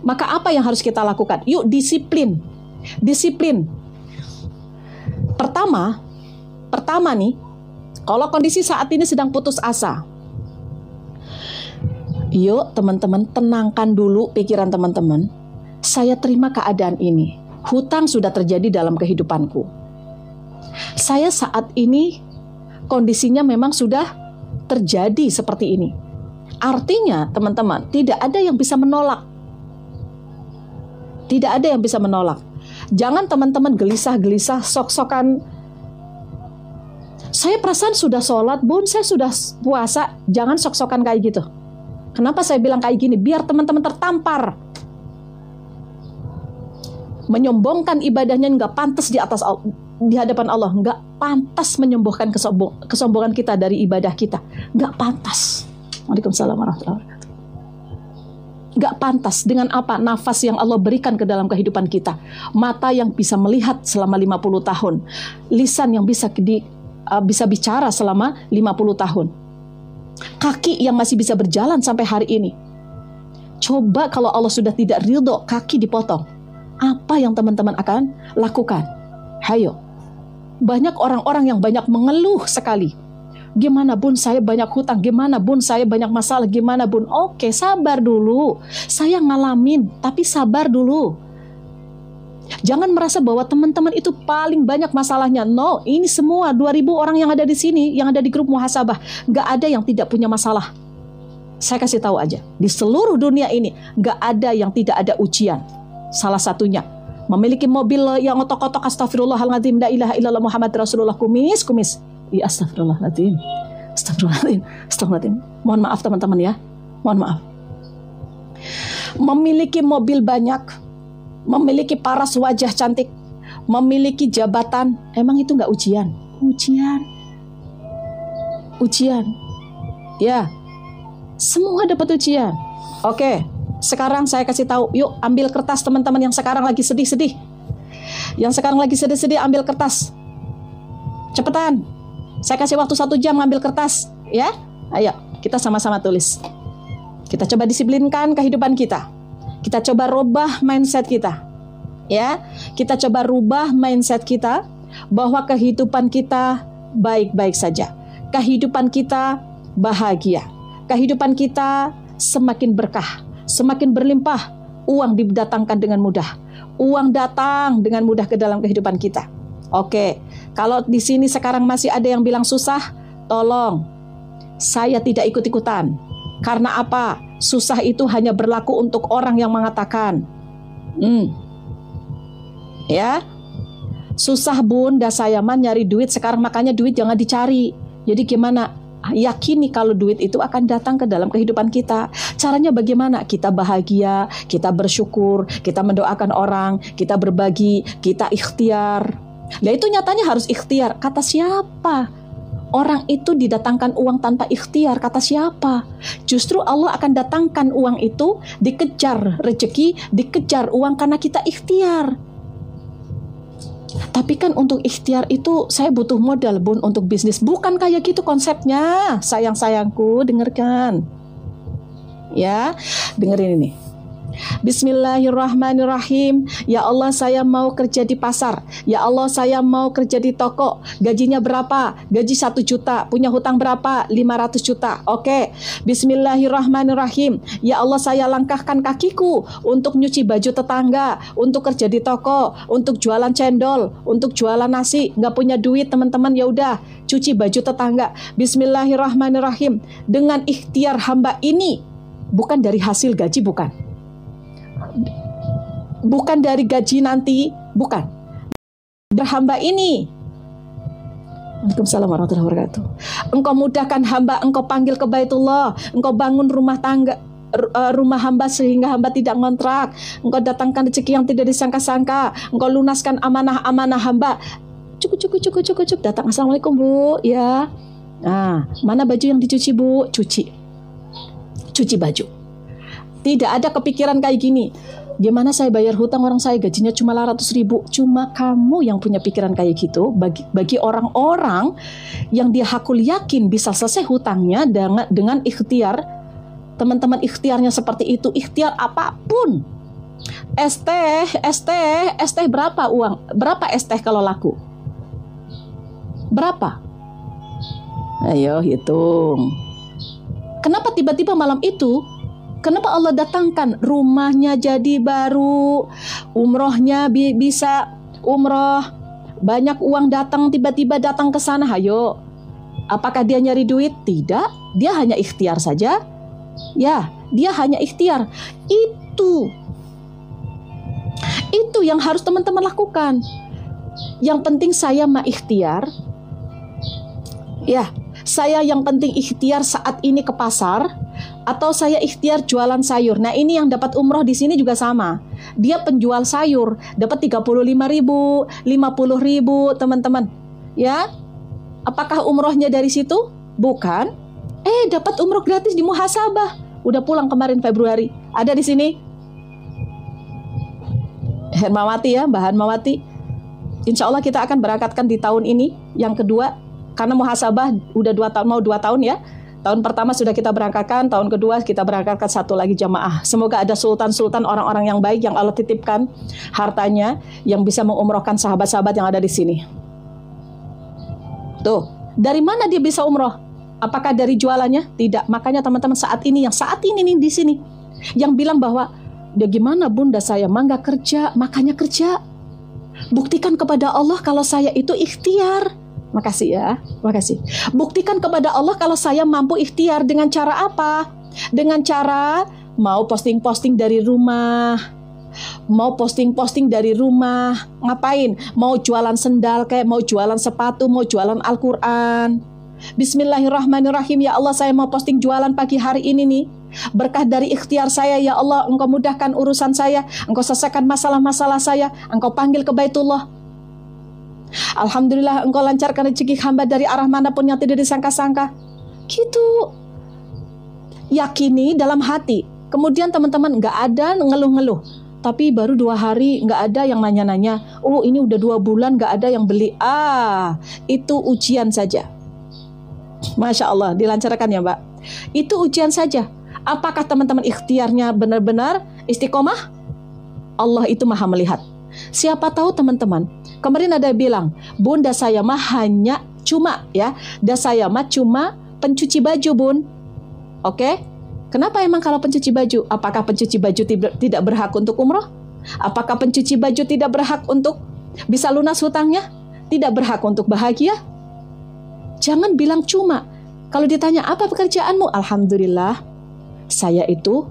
Maka apa yang harus kita lakukan? Yuk disiplin. Disiplin. Pertama nih, kalau kondisi saat ini sedang putus asa, yuk teman-teman tenangkan dulu pikiran teman-teman. Saya terima keadaan ini. Hutang sudah terjadi dalam kehidupanku. Saya saat ini kondisinya memang sudah terjadi seperti ini. Artinya teman-teman, tidak ada yang bisa menolak. Tidak ada yang bisa menolak. Jangan teman-teman gelisah-gelisah, sok-sokan. Saya perasaan sudah sholat, bun, saya sudah puasa. Jangan sok-sokan kayak gitu. Kenapa saya bilang kayak gini? Biar teman-teman tertampar. Menyombongkan ibadahnya nggak pantas di hadapan Allah. Nggak pantas menyombongkan kesombongan kita dari ibadah kita. Nggak pantas. Waalaikumsalam warahmatullahi wabarakatuh. Gak pantas. Dengan apa? Nafas yang Allah berikan ke dalam kehidupan kita. Mata yang bisa melihat selama 50 tahun. Lisan yang bisa bicara selama 50 tahun. Kaki yang masih bisa berjalan sampai hari ini. Coba kalau Allah sudah tidak ridho, kaki dipotong. Apa yang teman-teman akan lakukan? Hayo. Banyak orang-orang yang banyak mengeluh sekali. Gimana bun, saya banyak hutang. Gimana bun, saya banyak masalah. Gimana bun? Oke, sabar dulu. Saya ngalamin, tapi sabar dulu. Jangan merasa bahwa teman-teman itu paling banyak masalahnya. No, ini semua 2000 orang yang ada di sini, yang ada di grup muhasabah, gak ada yang tidak punya masalah. Saya kasih tahu aja, di seluruh dunia ini gak ada yang tidak ada ujian. Salah satunya, memiliki mobil yang otok-otok, astagfirullahaladzim, la ilaha illallah Muhammad Rasulullah, kumis. Ya, astagfirullahaladzim. Mohon maaf teman-teman ya. Mohon maaf. Memiliki mobil banyak, memiliki paras wajah cantik, memiliki jabatan, emang itu nggak ujian? Ujian. Ya, semua dapat ujian. Oke, sekarang saya kasih tahu. Yuk ambil kertas teman-teman yang sekarang lagi sedih-sedih. Yang sekarang lagi sedih-sedih, ambil kertas. Cepetan. Saya kasih waktu 1 jam ngambil kertas, ya. Ayo, kita sama-sama tulis. Kita coba disiplinkan kehidupan kita. Kita coba rubah mindset kita, ya. Kita coba rubah mindset kita bahwa kehidupan kita baik-baik saja. Kehidupan kita bahagia. Kehidupan kita semakin berkah, semakin berlimpah. Uang didatangkan dengan mudah. Uang datang dengan mudah ke dalam kehidupan kita. Oke, kalau di sini sekarang masih ada yang bilang susah, tolong saya tidak ikut-ikutan. Karena apa? Susah itu hanya berlaku untuk orang yang mengatakan, ya, susah bunda saya mah nyari duit sekarang, makanya duit jangan dicari. Jadi gimana? Yakini kalau duit itu akan datang ke dalam kehidupan kita. Caranya bagaimana? Kita bahagia, kita bersyukur, kita mendoakan orang, kita berbagi, kita ikhtiar. Nah itu nyatanya harus ikhtiar. Kata siapa? Orang itu didatangkan uang tanpa ikhtiar. Kata siapa? Justru Allah akan datangkan uang itu, dikejar rezeki, dikejar uang karena kita ikhtiar. Tapi kan untuk ikhtiar itu saya butuh modal bun untuk bisnis. Bukan kayak gitu konsepnya. Sayang-sayangku, dengarkan. Ya, dengerin ini. Bismillahirrahmanirrahim. Ya Allah, saya mau kerja di pasar. Ya Allah, saya mau kerja di toko. Gajinya berapa? Gaji 1 juta. Punya hutang berapa? 500 juta. Oke. Bismillahirrahmanirrahim. Ya Allah, saya langkahkan kakiku untuk nyuci baju tetangga, untuk kerja di toko, untuk jualan cendol, untuk jualan nasi. Nggak punya duit, teman-teman, ya udah cuci baju tetangga. Bismillahirrahmanirrahim. Dengan ikhtiar hamba ini, bukan dari hasil gaji, bukan dari gaji nanti, bukan. Hamba ini. Waalaikumsalam warahmatullahi wabarakatuh. Engkau mudahkan hamba, engkau panggil ke Baitullah, engkau bangun rumah tangga, rumah hamba sehingga hamba tidak ngontrak. Engkau datangkan rezeki yang tidak disangka-sangka. Engkau lunaskan amanah-amanah hamba. Cukup. Datang, assalamualaikum Bu, ya. Nah, mana baju yang dicuci Bu? Cuci baju. Tidak ada kepikiran kayak gini. Gimana saya bayar hutang, orang saya gajinya cuma 800 ribu. Cuma kamu yang punya pikiran kayak gitu. Bagi orang-orang yang dia hakul yakin bisa selesai hutangnya dengan ikhtiar. Teman-teman, ikhtiarnya seperti itu. Ikhtiar apapun. Es teh berapa uang? Berapa es teh kalau laku? Berapa? Ayo hitung. Kenapa tiba-tiba malam itu? Kenapa Allah datangkan rumahnya jadi baru, umrohnya bisa umroh, banyak uang datang, tiba-tiba datang ke sana, hayo. Apakah dia nyari duit? Tidak, dia hanya ikhtiar saja. Ya, dia hanya ikhtiar. Itu yang harus teman-teman lakukan. Yang penting saya mah ikhtiar. Ya, saya yang penting ikhtiar saat ini ke pasar, atau saya ikhtiar jualan sayur. Nah, ini yang dapat umroh di sini juga sama. Dia penjual sayur, dapat 35 ribu, 50 ribu, teman-teman. Ya, apakah umrohnya dari situ? Bukan. Dapat umroh gratis di muhasabah. Udah pulang kemarin Februari. Ada di sini. Hermawati ya, Mbak Hermawati. Insya Allah kita akan berangkatkan di tahun ini, yang kedua. Karena muhasabah udah 2 tahun, mau 2 tahun ya. Tahun pertama sudah kita berangkatkan, tahun kedua kita berangkatkan 1 lagi jamaah. Semoga ada sultan-sultan, orang-orang yang baik yang Allah titipkan hartanya yang bisa mengumrohkan sahabat-sahabat yang ada di sini. Tuh, dari mana dia bisa umroh? Apakah dari jualannya? Tidak. Makanya teman-teman saat ini nih di sini yang bilang bahwa dia gimana Bunda, saya mah nggak kerja, makanya kerja. Buktikan kepada Allah kalau saya itu ikhtiar. Makasih ya, makasih. Buktikan kepada Allah kalau saya mampu ikhtiar. Dengan cara apa? Dengan cara mau posting-posting dari rumah. Mau posting-posting dari rumah. Ngapain? Mau jualan sendal, kayak mau jualan sepatu, mau jualan Al-Quran. Bismillahirrahmanirrahim. Ya Allah, saya mau posting jualan pagi hari ini nih. Berkah dari ikhtiar saya, ya Allah, Engkau mudahkan urusan saya. Engkau selesaikan masalah-masalah saya. Engkau panggil ke Baitullah. Alhamdulillah, Engkau lancarkan rezeki hamba dari arah manapun yang tidak disangka-sangka. Gitu. Yakini dalam hati. Kemudian teman-teman, nggak ada ngeluh-ngeluh. Tapi baru 2 hari nggak ada yang nanya-nanya. Oh, ini udah 2 bulan nggak ada yang beli. Itu ujian saja. Masya Allah, dilancarkan ya Mbak. Itu ujian saja. Apakah teman-teman ikhtiarnya benar-benar istiqomah? Allah itu maha melihat. Siapa tahu teman-teman, kemarin ada yang bilang, Bunda saya mah hanya cuma pencuci baju Bun. Oke? Kenapa emang kalau pencuci baju? Apakah pencuci baju tidak berhak untuk umroh? Apakah pencuci baju tidak berhak untuk bisa lunas hutangnya? Tidak berhak untuk bahagia? Jangan bilang cuma. Kalau ditanya apa pekerjaanmu? Alhamdulillah, saya itu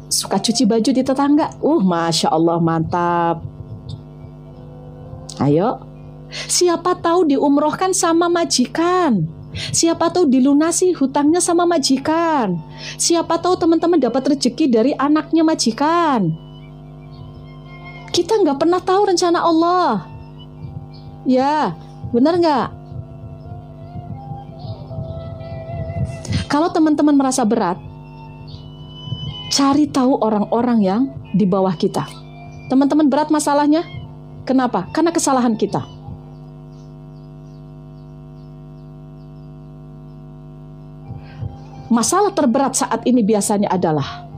suka cuci baju di tetangga. Masya Allah, mantap. Ayo, siapa tahu diumrohkan sama majikan. Siapa tahu dilunasi hutangnya sama majikan. Siapa tahu teman-teman dapat rezeki dari anaknya majikan. Kita nggak pernah tahu rencana Allah. Ya, benar nggak? Kalau teman-teman merasa berat, cari tahu orang-orang yang di bawah kita. Teman-teman berat masalahnya? Kenapa? Karena kesalahan kita. Masalah terberat saat ini biasanya adalah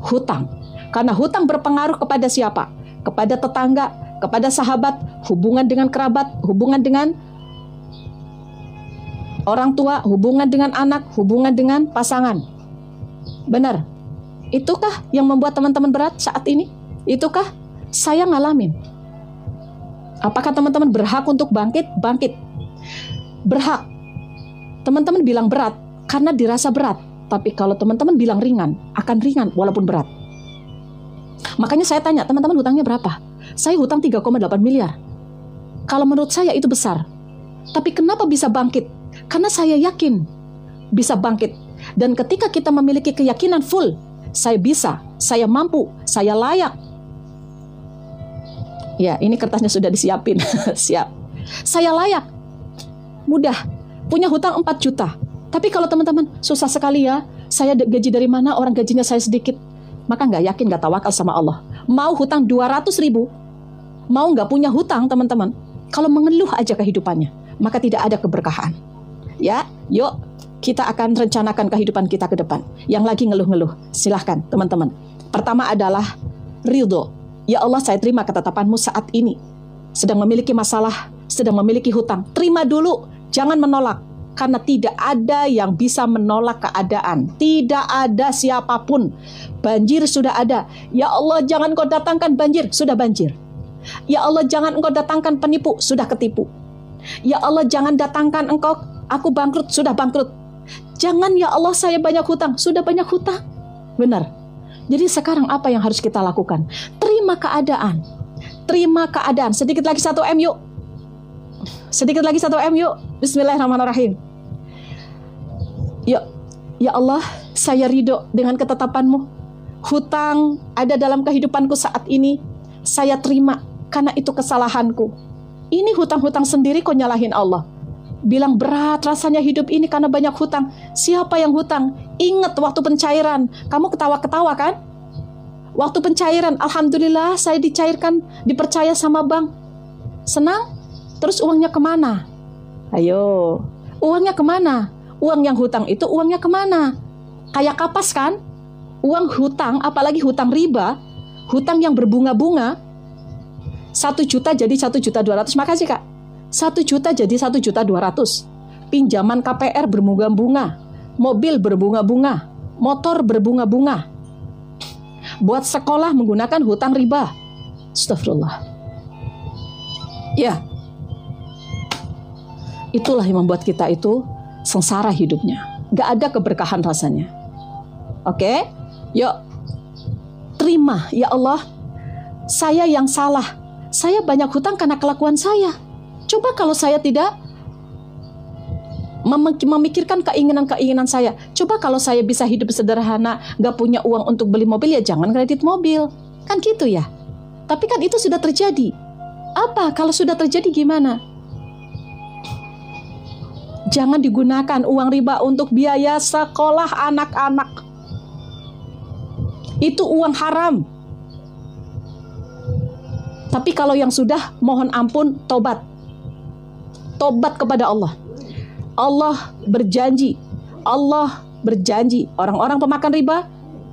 hutang. Karena hutang berpengaruh kepada siapa? Kepada tetangga, kepada sahabat, hubungan dengan kerabat, hubungan dengan orang tua, hubungan dengan anak, hubungan dengan pasangan. Benar? Itukah yang membuat teman-teman berat saat ini? Itukah saya ngalamin? Apakah teman-teman berhak untuk bangkit? Bangkit. Berhak. Teman-teman bilang berat karena dirasa berat. Tapi kalau teman-teman bilang ringan, akan ringan walaupun berat. Makanya saya tanya, teman-teman hutangnya berapa? Saya hutang 3,8 miliar. Kalau menurut saya itu besar. Tapi kenapa bisa bangkit? Karena saya yakin bisa bangkit. Dan ketika kita memiliki keyakinan full, saya bisa, saya mampu, saya layak. Ya, ini kertasnya sudah disiapin. Siap. Saya layak. Mudah. Punya hutang 4 juta. Tapi kalau teman-teman, susah sekali ya. Saya gaji dari mana, orang gajinya saya sedikit. Maka nggak yakin, nggak tawakal sama Allah. Mau hutang 200 ribu, mau nggak punya hutang teman-teman, kalau mengeluh aja kehidupannya, maka tidak ada keberkahan. Ya, yuk kita akan rencanakan kehidupan kita ke depan. Yang lagi ngeluh-ngeluh, silahkan teman-teman. Pertama adalah ridho. Ya Allah, saya terima ketetapan-Mu saat ini. Sedang memiliki masalah, sedang memiliki hutang. Terima dulu, jangan menolak. Karena tidak ada yang bisa menolak keadaan. Tidak ada siapapun. Banjir sudah ada. Ya Allah, jangan Engkau datangkan banjir. Sudah banjir. Ya Allah, jangan Engkau datangkan penipu. Sudah ketipu. Ya Allah, jangan datangkan Engkau aku bangkrut. Sudah bangkrut. Jangan ya Allah, saya banyak hutang. Sudah banyak hutang. Benar. Jadi sekarang apa yang harus kita lakukan? Terima keadaan. Terima keadaan. Sedikit lagi 1M yuk. Sedikit lagi 1M yuk. Bismillahirrahmanirrahim. Yuk. Ya Allah, saya ridho dengan ketetapan-Mu. Hutang ada dalam kehidupanku saat ini. Saya terima karena itu kesalahanku. Ini hutang-hutang sendiri kok nyalahin Allah. Bilang berat rasanya hidup ini karena banyak hutang. Siapa yang hutang? Ingat waktu pencairan. Kamu ketawa-ketawa kan? Waktu pencairan, alhamdulillah saya dicairkan, dipercaya sama bank. Senang? Terus uangnya kemana? Ayo, uangnya kemana? Uang yang hutang itu uangnya kemana? Kayak kapas kan? Uang hutang, apalagi hutang riba, hutang yang berbunga-bunga, 1 juta jadi 1.200.000. Makasih Kak. 1 juta jadi 1.200.000. Pinjaman KPR berbunga-bunga, mobil berbunga-bunga, motor berbunga-bunga. Buat sekolah menggunakan hutang riba. Astagfirullah. Ya. Itulah yang membuat kita itu sengsara hidupnya. Gak ada keberkahan rasanya. Oke? Yuk. Terima, ya Allah. Saya yang salah. Saya banyak hutang karena kelakuan saya. Coba kalau saya tidak memikirkan keinginan-keinginan saya. Coba kalau saya bisa hidup sederhana, gak punya uang untuk beli mobil, ya jangan kredit mobil. Kan gitu ya. Tapi kan itu sudah terjadi. Apa kalau sudah terjadi gimana? Jangan digunakan uang riba untuk biaya sekolah anak-anak. Itu uang haram. Tapi kalau yang sudah, mohon ampun, tobat. Tobat kepada Allah. Allah berjanji. Orang-orang pemakan riba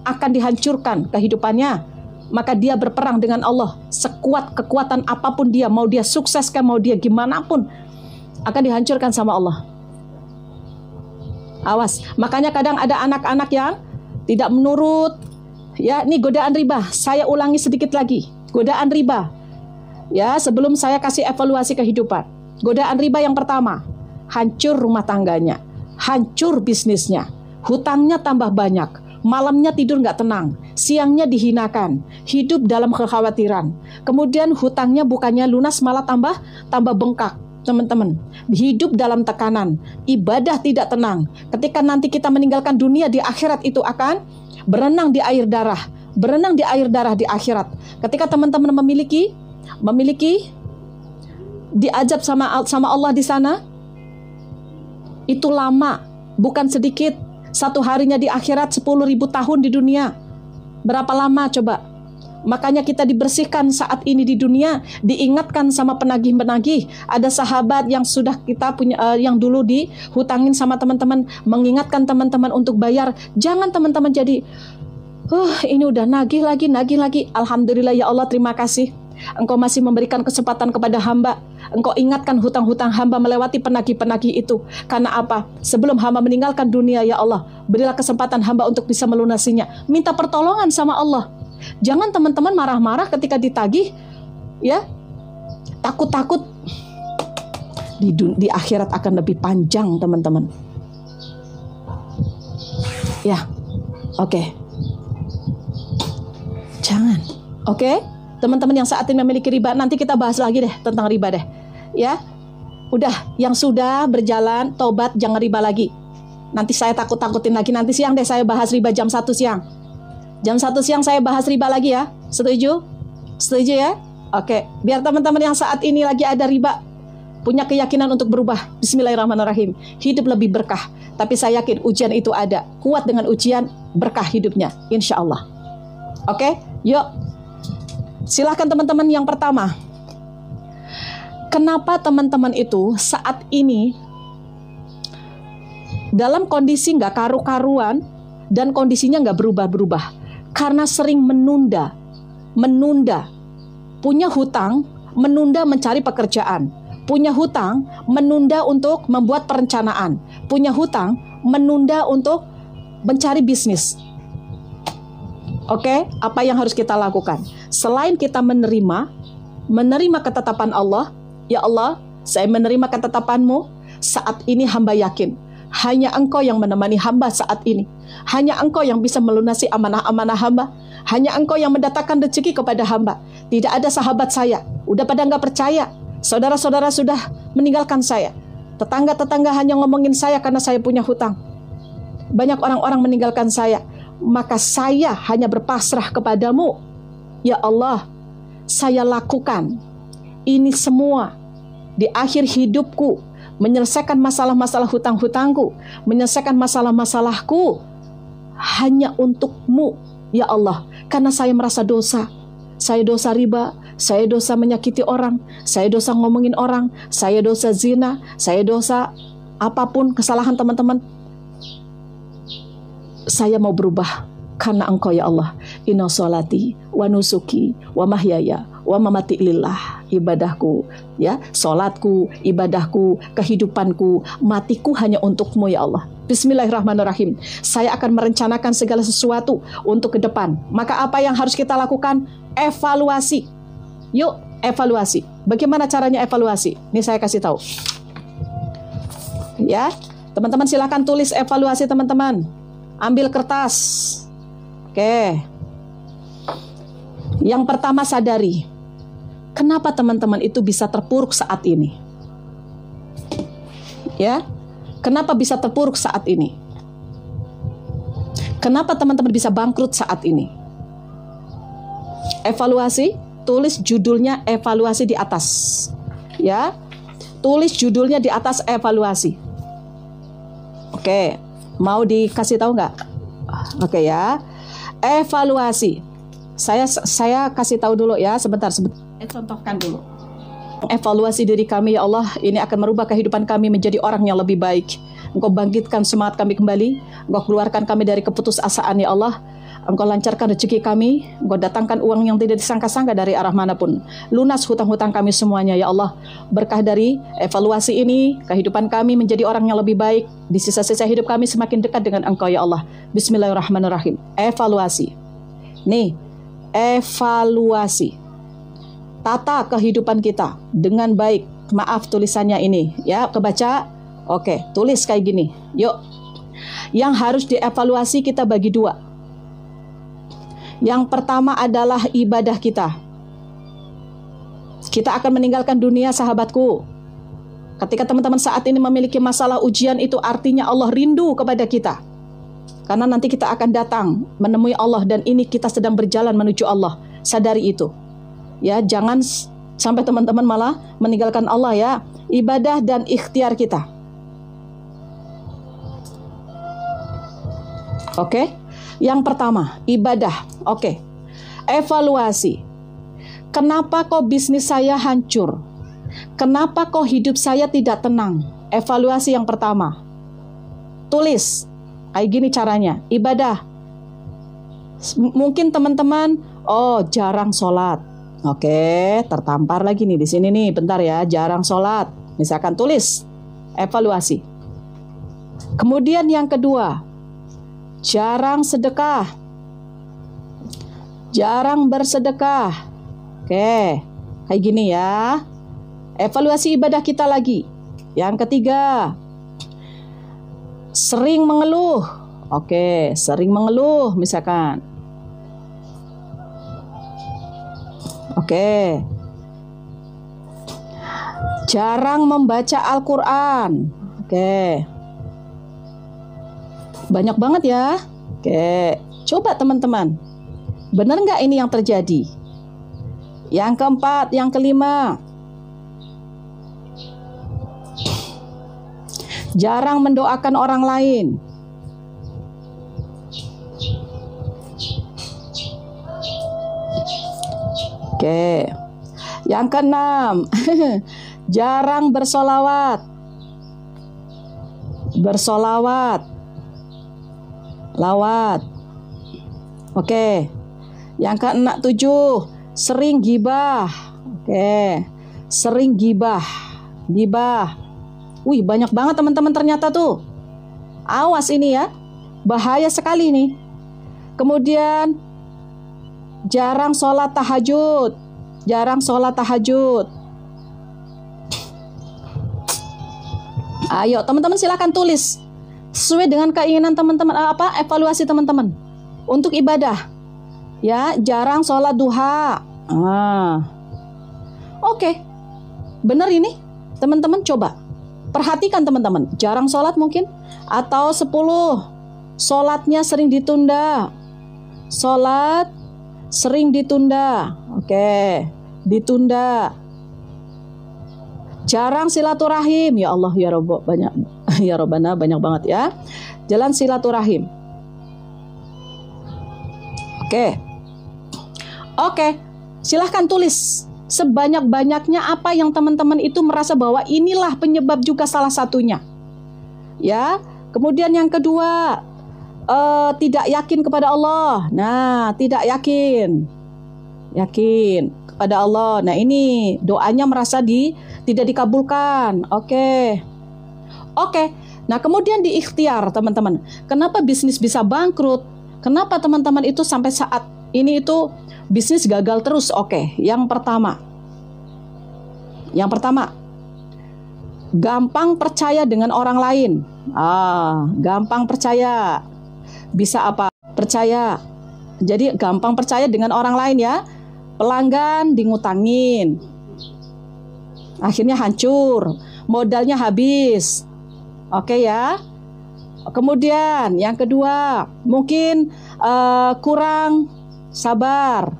akan dihancurkan kehidupannya. Maka dia berperang dengan Allah. Sekuat kekuatan apapun dia, mau dia sukses kan, mau dia gimana pun, akan dihancurkan sama Allah. Awas, makanya kadang ada anak-anak yang tidak menurut. Ya, ini godaan riba. Saya ulangi sedikit lagi. Godaan riba. Ya, sebelum saya kasih evaluasi kehidupan. Godaan riba yang pertama, hancur rumah tangganya, hancur bisnisnya, hutangnya tambah banyak, malamnya tidur nggak tenang, siangnya dihinakan, hidup dalam kekhawatiran. Kemudian hutangnya bukannya lunas malah tambah bengkak. Teman-teman, hidup dalam tekanan, ibadah tidak tenang. Ketika nanti kita meninggalkan dunia, di akhirat itu akan berenang di air darah, di akhirat. Ketika teman-teman memiliki diazab sama Allah di sana, itu lama, bukan sedikit. Satu harinya di akhirat 10.000 tahun di dunia. Berapa lama coba? Makanya kita dibersihkan saat ini di dunia, diingatkan sama penagih-penagih. Ada sahabat yang sudah kita punya, yang dulu dihutangin sama teman-teman, mengingatkan teman-teman untuk bayar. Jangan teman-teman jadi Ini udah nagih lagi. Alhamdulillah ya Allah, terima kasih. Engkau masih memberikan kesempatan kepada hamba. Engkau ingatkan hutang-hutang hamba melewati penagih-penagih itu. Karena apa? Sebelum hamba meninggalkan dunia ya Allah, berilah kesempatan hamba untuk bisa melunasinya. Minta pertolongan sama Allah. Jangan teman-teman marah-marah ketika ditagih, ya. Takut-takut di akhirat akan lebih panjang, teman-teman. Ya, oke. Jangan, oke? Teman-teman yang saat ini memiliki riba, nanti kita bahas lagi deh tentang riba deh. Ya, udah yang sudah berjalan, tobat, jangan riba lagi. Nanti saya takut-takutin lagi, nanti siang deh saya bahas riba jam 1 siang. Jam 1 siang saya bahas riba lagi ya, setuju? Setuju ya? Oke, biar teman-teman yang saat ini lagi ada riba, punya keyakinan untuk berubah. Bismillahirrahmanirrahim. Hidup lebih berkah. Tapi saya yakin ujian itu ada. Kuat dengan ujian, berkah hidupnya. Insya Allah. Oke, yuk. Silahkan teman-teman yang pertama. Kenapa teman-teman itu saat ini dalam kondisi nggak karu-karuan dan kondisinya nggak berubah-berubah? Karena sering menunda. Punya hutang, menunda mencari pekerjaan. Punya hutang, menunda untuk membuat perencanaan. Punya hutang, menunda untuk mencari bisnis. Oke, apa yang harus kita lakukan? Selain kita menerima ketetapan Allah, ya Allah, saya menerima ketetapan-Mu, saat ini hamba yakin, hanya Engkau yang menemani hamba saat ini. Hanya Engkau yang bisa melunasi amanah-amanah hamba. Hanya Engkau yang mendatangkan rezeki kepada hamba. Tidak ada sahabat saya, udah pada nggak percaya. Saudara-saudara sudah meninggalkan saya. Tetangga-tetangga hanya ngomongin saya karena saya punya hutang. Banyak orang-orang meninggalkan saya. Maka saya hanya berpasrah kepadamu. Ya Allah, saya lakukan ini semua di akhir hidupku. Menyelesaikan masalah-masalah hutang-hutangku. Menyelesaikan masalah-masalahku. Hanya untuk-Mu, ya Allah. Karena saya merasa dosa. Saya dosa riba. Saya dosa menyakiti orang. Saya dosa ngomongin orang. Saya dosa zina. Saya dosa apapun kesalahan teman-teman. Saya mau berubah karena Engkau ya Allah. Inna sholati wa nusuki wa mahyaya wa mamati lillah. Ibadahku, ya, sholatku, ibadahku, kehidupanku, matiku hanya untuk-Mu ya Allah. Bismillahirrahmanirrahim. Saya akan merencanakan segala sesuatu untuk ke depan. Maka apa yang harus kita lakukan? Evaluasi. Yuk, evaluasi. Bagaimana caranya evaluasi? Ini saya kasih tahu. Ya, teman-teman silakan tulis evaluasi teman-teman. Ambil kertas. Oke. Yang pertama sadari, kenapa teman-teman itu bisa terpuruk saat ini? Ya, kenapa bisa terpuruk saat ini? Kenapa teman-teman bisa bangkrut saat ini? Evaluasi, tulis judulnya evaluasi di atas. Ya, tulis judulnya di atas evaluasi. Oke. Mau dikasih tahu nggak? Oke ya. Evaluasi. Saya kasih tahu dulu ya, sebentar. Contohkan dulu. Evaluasi diri kami ya Allah, ini akan merubah kehidupan kami menjadi orang yang lebih baik. Engkau bangkitkan semangat kami kembali. Engkau keluarkan kami dari keputusasaan ya Allah. Engkau lancarkan rezeki kami. Engkau datangkan uang yang tidak disangka-sangka dari arah manapun. Lunas hutang-hutang kami semuanya ya Allah. Berkah dari evaluasi ini, kehidupan kami menjadi orang yang lebih baik. Di sisa-sisa hidup kami semakin dekat dengan Engkau ya Allah. Bismillahirrahmanirrahim. Evaluasi. Nih, evaluasi. Tata kehidupan kita dengan baik. Maaf tulisannya ini ya, kebaca. Oke, tulis kayak gini. Yuk. Yang harus dievaluasi kita bagi dua. Yang pertama adalah ibadah kita. Kita akan meninggalkan dunia sahabatku. Ketika teman-teman saat ini memiliki masalah ujian, itu artinya Allah rindu kepada kita. Karena nanti kita akan datang menemui Allah dan ini kita sedang berjalan menuju Allah. Sadari itu. Ya, jangan sampai teman-teman malah meninggalkan Allah ya. Ibadah dan ikhtiar kita. Oke? Yang pertama, ibadah. Oke. Evaluasi. Kenapa kok bisnis saya hancur? Kenapa kok hidup saya tidak tenang? Evaluasi yang pertama. Tulis. Kayak gini caranya. Ibadah. Mungkin teman-teman, oh jarang sholat. Oke, tertampar lagi nih di sini nih. Bentar ya, jarang sholat. Misalkan tulis, evaluasi. Kemudian yang kedua, jarang sedekah. Jarang bersedekah. Oke, kayak gini ya. Evaluasi ibadah kita lagi. Yang ketiga, sering mengeluh. Oke, sering mengeluh misalkan. Oke. Jarang membaca Al-Quran. Oke. Banyak banget ya. Oke. Coba teman-teman. Benar nggak ini yang terjadi? Yang keempat, yang kelima. Jarang mendoakan orang lain. Oke. Yang keenam, jarang bersolawat. Bersolawat. Lawat. Oke. Yang ketujuh, sering gibah. Oke. Sering gibah. Gibah. Wih, banyak banget teman-teman ternyata tuh. Awas ini ya. Bahaya sekali nih. Kemudian jarang sholat tahajud. Jarang sholat tahajud. Ayo teman-teman silakan tulis sesuai dengan keinginan teman-teman, evaluasi teman-teman untuk ibadah. Ya, jarang sholat duha. Oke. Benar ini? Teman-teman coba perhatikan teman-teman. Jarang sholat mungkin, atau 10 sholatnya sering ditunda. Sholat sering ditunda. Oke, ditunda. Jarang silaturahim. Ya Allah ya Rabb, banyak ya Rabbana, banyak banget ya. Jalan silaturahim. Oke. Silahkan tulis sebanyak-banyaknya apa yang teman-teman itu merasa bahwa inilah penyebab juga salah satunya. Ya. Kemudian yang kedua, tidak yakin kepada Allah. Nah, tidak yakin kepada Allah. Nah, ini doanya merasa tidak dikabulkan. Oke. Nah, kemudian di ikhtiar teman-teman. Kenapa bisnis bisa bangkrut? Kenapa teman-teman itu sampai saat ini itu bisnis gagal terus? Oke. Yang pertama, gampang percaya dengan orang lain. Gampang percaya. Bisa apa? Percaya. Jadi gampang percaya dengan orang lain ya. Pelanggan ngutangin. Akhirnya hancur. Modalnya habis. Oke ya. Kemudian yang kedua, mungkin kurang sabar.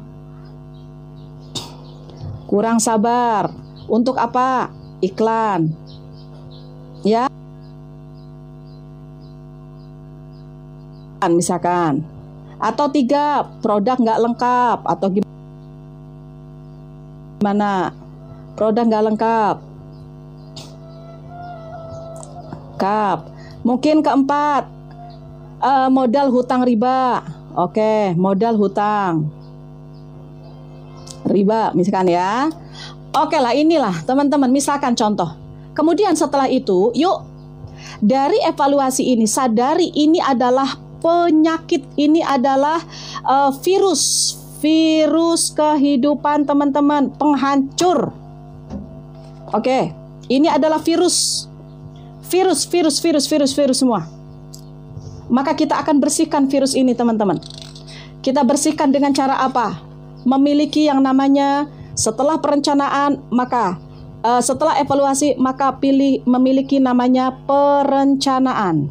Kurang sabar. Untuk apa? Iklan. Ya. Misalkan. Atau 3, produk nggak lengkap. Atau gimana? Produk nggak lengkap. Mungkin keempat, modal hutang riba. Oke, modal hutang riba misalkan ya. Oke lah, inilah teman-teman misalkan contoh. Kemudian setelah itu, yuk dari evaluasi ini sadari ini adalah penyakit, ini adalah virus kehidupan teman-teman, penghancur. Oke, ini adalah virus semua. Maka kita akan bersihkan virus ini teman-teman. Kita bersihkan dengan cara apa? Memiliki yang namanya setelah perencanaan, maka setelah evaluasi, maka memiliki namanya perencanaan.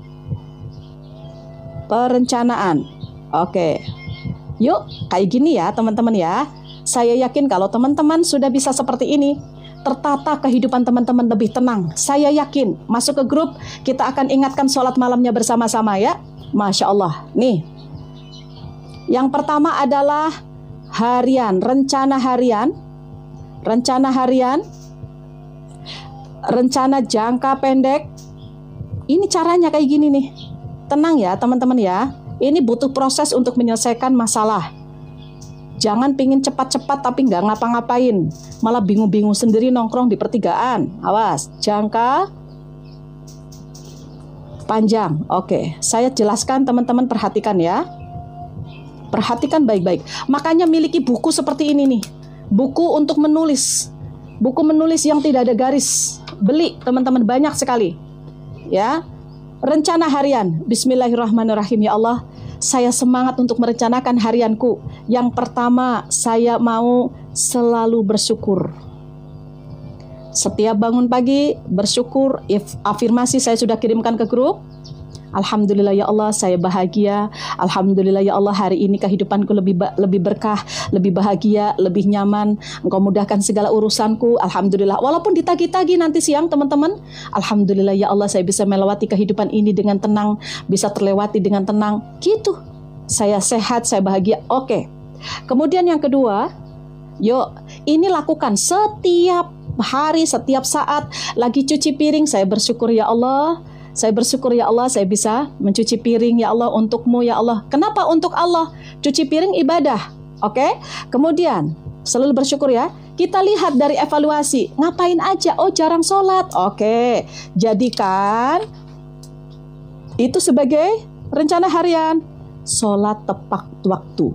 Oke. Yuk, kayak gini ya teman-teman ya. Saya yakin kalau teman-teman sudah bisa seperti ini, tertata kehidupan teman-teman lebih tenang. Saya yakin masuk ke grup kita akan ingatkan sholat malamnya bersama-sama ya. Masya Allah. Nih, yang pertama adalah harian, rencana harian, rencana jangka pendek. Ini caranya kayak gini nih. Tenang ya teman-teman ya. Ini butuh proses untuk menyelesaikan masalah. Jangan pingin cepat-cepat tapi nggak ngapa-ngapain, malah bingung-bingung sendiri nongkrong di pertigaan. Awas, jangka panjang. Oke, saya jelaskan, teman-teman perhatikan ya. Perhatikan baik-baik. Makanya miliki buku seperti ini nih. Buku untuk menulis. Buku menulis yang tidak ada garis. Beli, teman-teman, banyak sekali. Ya. Rencana harian. Bismillahirrahmanirrahim. Ya Allah, saya semangat untuk merencanakan harianku. Yang pertama, saya mau selalu bersyukur. Setiap bangun pagi, bersyukur. Afirmasi saya sudah kirimkan ke grup. Alhamdulillah ya Allah, saya bahagia. Alhamdulillah ya Allah, hari ini kehidupanku lebih berkah, lebih bahagia, lebih nyaman. Engkau mudahkan segala urusanku. Alhamdulillah. Walaupun ditagi-tagi nanti siang, teman-teman. Alhamdulillah ya Allah, saya bisa melewati kehidupan ini dengan tenang, bisa terlewati dengan tenang. Gitu. Saya sehat, saya bahagia. Oke. Kemudian yang kedua, yuk, ini lakukan setiap hari, setiap saat. Lagi cuci piring, saya bersyukur ya Allah. Saya bersyukur ya Allah, saya bisa mencuci piring ya Allah untukmu ya Allah. Kenapa untuk Allah? Cuci piring ibadah. Oke? Kemudian selalu bersyukur ya. Kita lihat dari evaluasi. Ngapain aja? Oh, jarang sholat. Oke. Jadikan itu sebagai rencana harian. Sholat tepat waktu.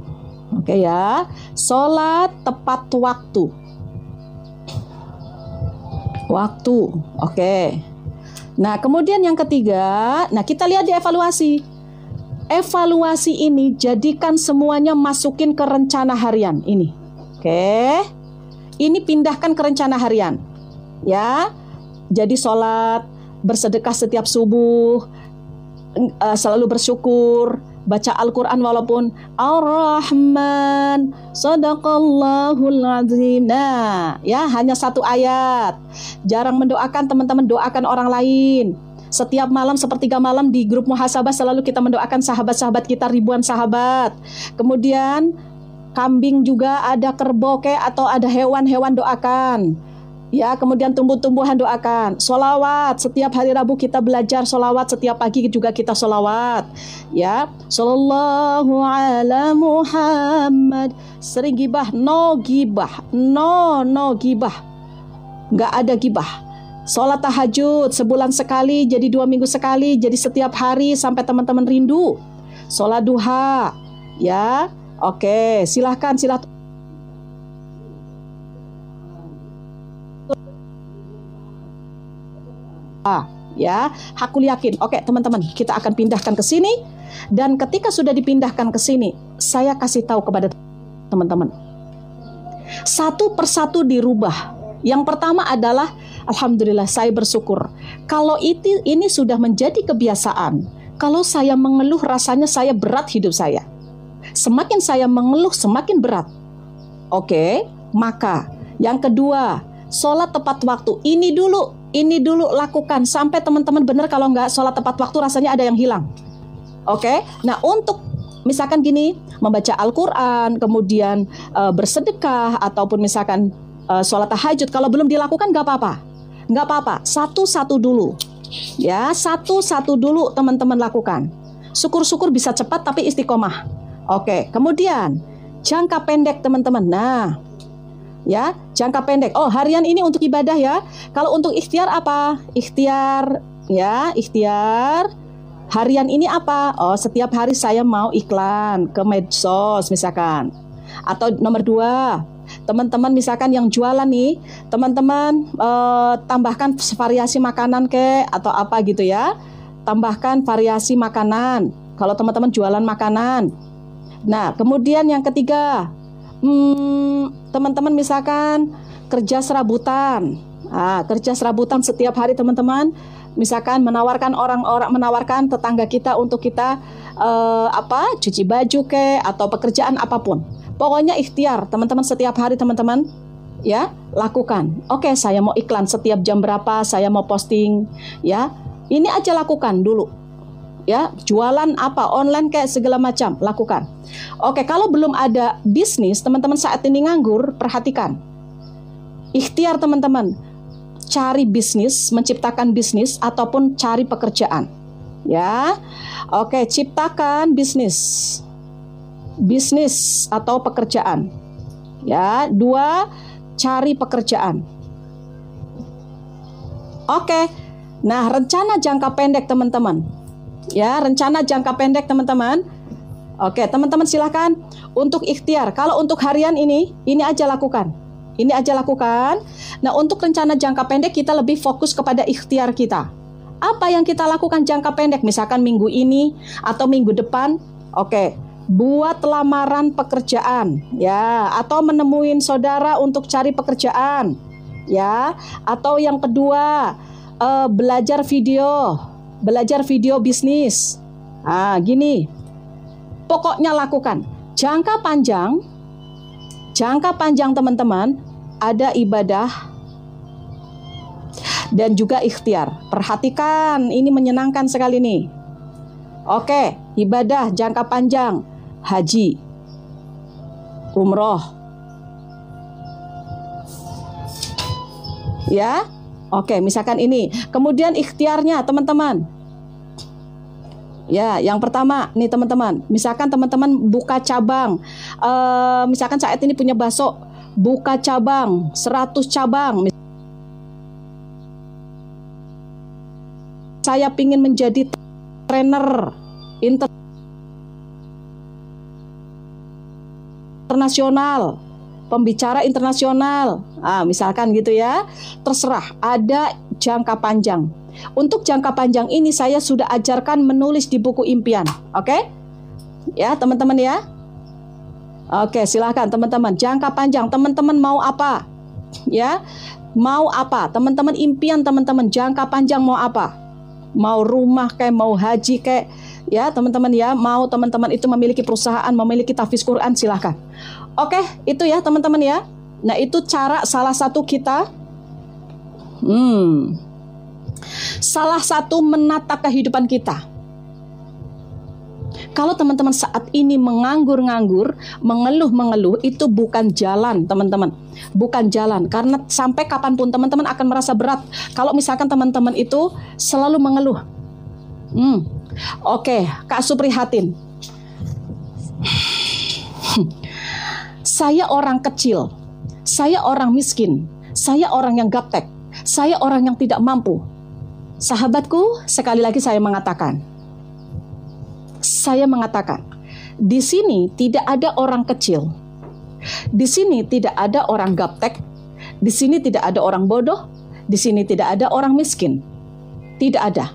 Oke ya. Sholat tepat waktu. Waktu. Oke. Nah, kemudian yang ketiga, nah kita lihat di evaluasi. Evaluasi ini jadikan semuanya masukin ke rencana harian ini. Oke. Ini pindahkan ke rencana harian. Ya. Jadi sholat, bersedekah setiap subuh, selalu bersyukur, baca Al-Quran walaupun Ar-Rahman, Sadaqallahul Azim. Nah, ya hanya satu ayat. Jarang mendoakan, teman-teman, doakan orang lain. Setiap malam sepertiga malam di grup muhasabah selalu kita mendoakan sahabat-sahabat kita, ribuan sahabat. Kemudian kambing juga, ada kerbau atau ada hewan-hewan, doakan. Ya, kemudian tumbuh-tumbuhan doakan. Sholawat, setiap hari Rabu kita belajar sholawat, setiap pagi juga kita sholawat. Ya, Sallallahu ala Muhammad. Sering gibah, no gibah, no gibah. Nggak ada gibah. Sholat tahajud sebulan sekali, jadi 2 minggu sekali, jadi setiap hari sampai teman-teman rindu. Sholat duha, ya, oke, silahkan. Ya, aku yakin. Oke, teman-teman, kita akan pindahkan ke sini. Dan ketika sudah dipindahkan ke sini, saya kasih tahu kepada teman-teman. Satu persatu dirubah. Yang pertama adalah, alhamdulillah, saya bersyukur. Kalau ini sudah menjadi kebiasaan, kalau saya mengeluh rasanya saya berat hidup saya. Semakin saya mengeluh semakin berat. Oke, maka yang kedua, sholat tepat waktu. Ini dulu lakukan sampai teman-teman benar. Kalau nggak sholat tepat waktu rasanya ada yang hilang. Oke, nah untuk misalkan gini, membaca Al-Quran, kemudian bersedekah, ataupun misalkan sholat tahajud, kalau belum dilakukan nggak apa-apa, satu-satu dulu. Ya, satu-satu dulu teman-teman lakukan. Syukur-syukur bisa cepat tapi istiqomah. Oke, kemudian jangka pendek teman-teman. Nah, ya, jangka pendek. Oh, harian ini untuk ibadah ya. Kalau untuk ikhtiar apa? Ikhtiar, ya, ikhtiar. Harian ini apa? Oh, setiap hari saya mau iklan ke medsos misalkan. Atau nomor 2, teman-teman misalkan yang jualan nih, teman-teman tambahkan variasi makanan atau apa gitu ya. Tambahkan variasi makanan. Kalau teman-teman jualan makanan. Nah, kemudian yang ketiga, teman-teman misalkan kerja serabutan. Kerja serabutan setiap hari teman-teman. Misalkan menawarkan tetangga kita untuk kita cuci baju atau pekerjaan apapun. Pokoknya ikhtiar teman-teman setiap hari teman-teman ya lakukan. Oke, saya mau iklan setiap jam berapa, saya mau posting ya. Ini aja lakukan dulu. Ya, jualan apa, online segala macam, lakukan. Oke, kalau belum ada bisnis, teman-teman saat ini nganggur, perhatikan. Ikhtiar teman-teman, cari bisnis, menciptakan bisnis, ataupun cari pekerjaan. Ya. Oke, ciptakan bisnis. Bisnis atau pekerjaan. Ya, 2, cari pekerjaan. Oke. Nah, rencana jangka pendek teman-teman. Ya, rencana jangka pendek teman-teman. Oke, teman-teman silahkan untuk ikhtiar. Kalau untuk harian ini aja lakukan. Ini aja lakukan. Nah, untuk rencana jangka pendek kita lebih fokus kepada ikhtiar kita. Apa yang kita lakukan jangka pendek? Misalkan minggu ini atau minggu depan. Oke, buat lamaran pekerjaan ya, atau menemuin saudara untuk cari pekerjaan ya, atau yang kedua belajar video bisnis. Ah, gini. Pokoknya lakukan. Jangka panjang teman-teman, ada ibadah dan juga ikhtiar. Perhatikan, ini menyenangkan sekali nih. Oke, ibadah jangka panjang, haji, umroh. Ya, oke, misalkan ini. Kemudian ikhtiarnya teman-teman. Ya, yang pertama nih teman-teman, misalkan teman-teman buka cabang, misalkan saat ini punya bakso, buka cabang, 100 cabang. Saya pingin menjadi trainer internasional, pembicara internasional, misalkan gitu ya. Terserah, ada jangka panjang. Untuk jangka panjang ini saya sudah ajarkan menulis di buku impian. Oke? Ya teman-teman ya. Oke, silahkan teman-teman. Jangka panjang, teman-teman mau apa? Ya, mau apa? Teman-teman impian teman-teman jangka panjang mau apa? Mau rumah kayak, mau haji kayak, ya teman-teman ya. Mau teman-teman itu memiliki perusahaan, memiliki tahfiz Quran, silahkan. Oke, itu ya teman-teman ya. Nah, itu cara salah satu kita salah satu menata kehidupan kita. Kalau teman-teman saat ini menganggur-nganggur, mengeluh-mengeluh, itu bukan jalan teman-teman. Bukan jalan, karena sampai kapanpun teman-teman akan merasa berat kalau misalkan teman-teman itu selalu mengeluh. Oke, Kak Suprihatin. Saya orang kecil, saya orang miskin, saya orang yang gaptek, saya orang yang tidak mampu. Sahabatku, sekali lagi saya mengatakan, di sini tidak ada orang kecil, di sini tidak ada orang gaptek, di sini tidak ada orang bodoh, di sini tidak ada orang miskin, tidak ada.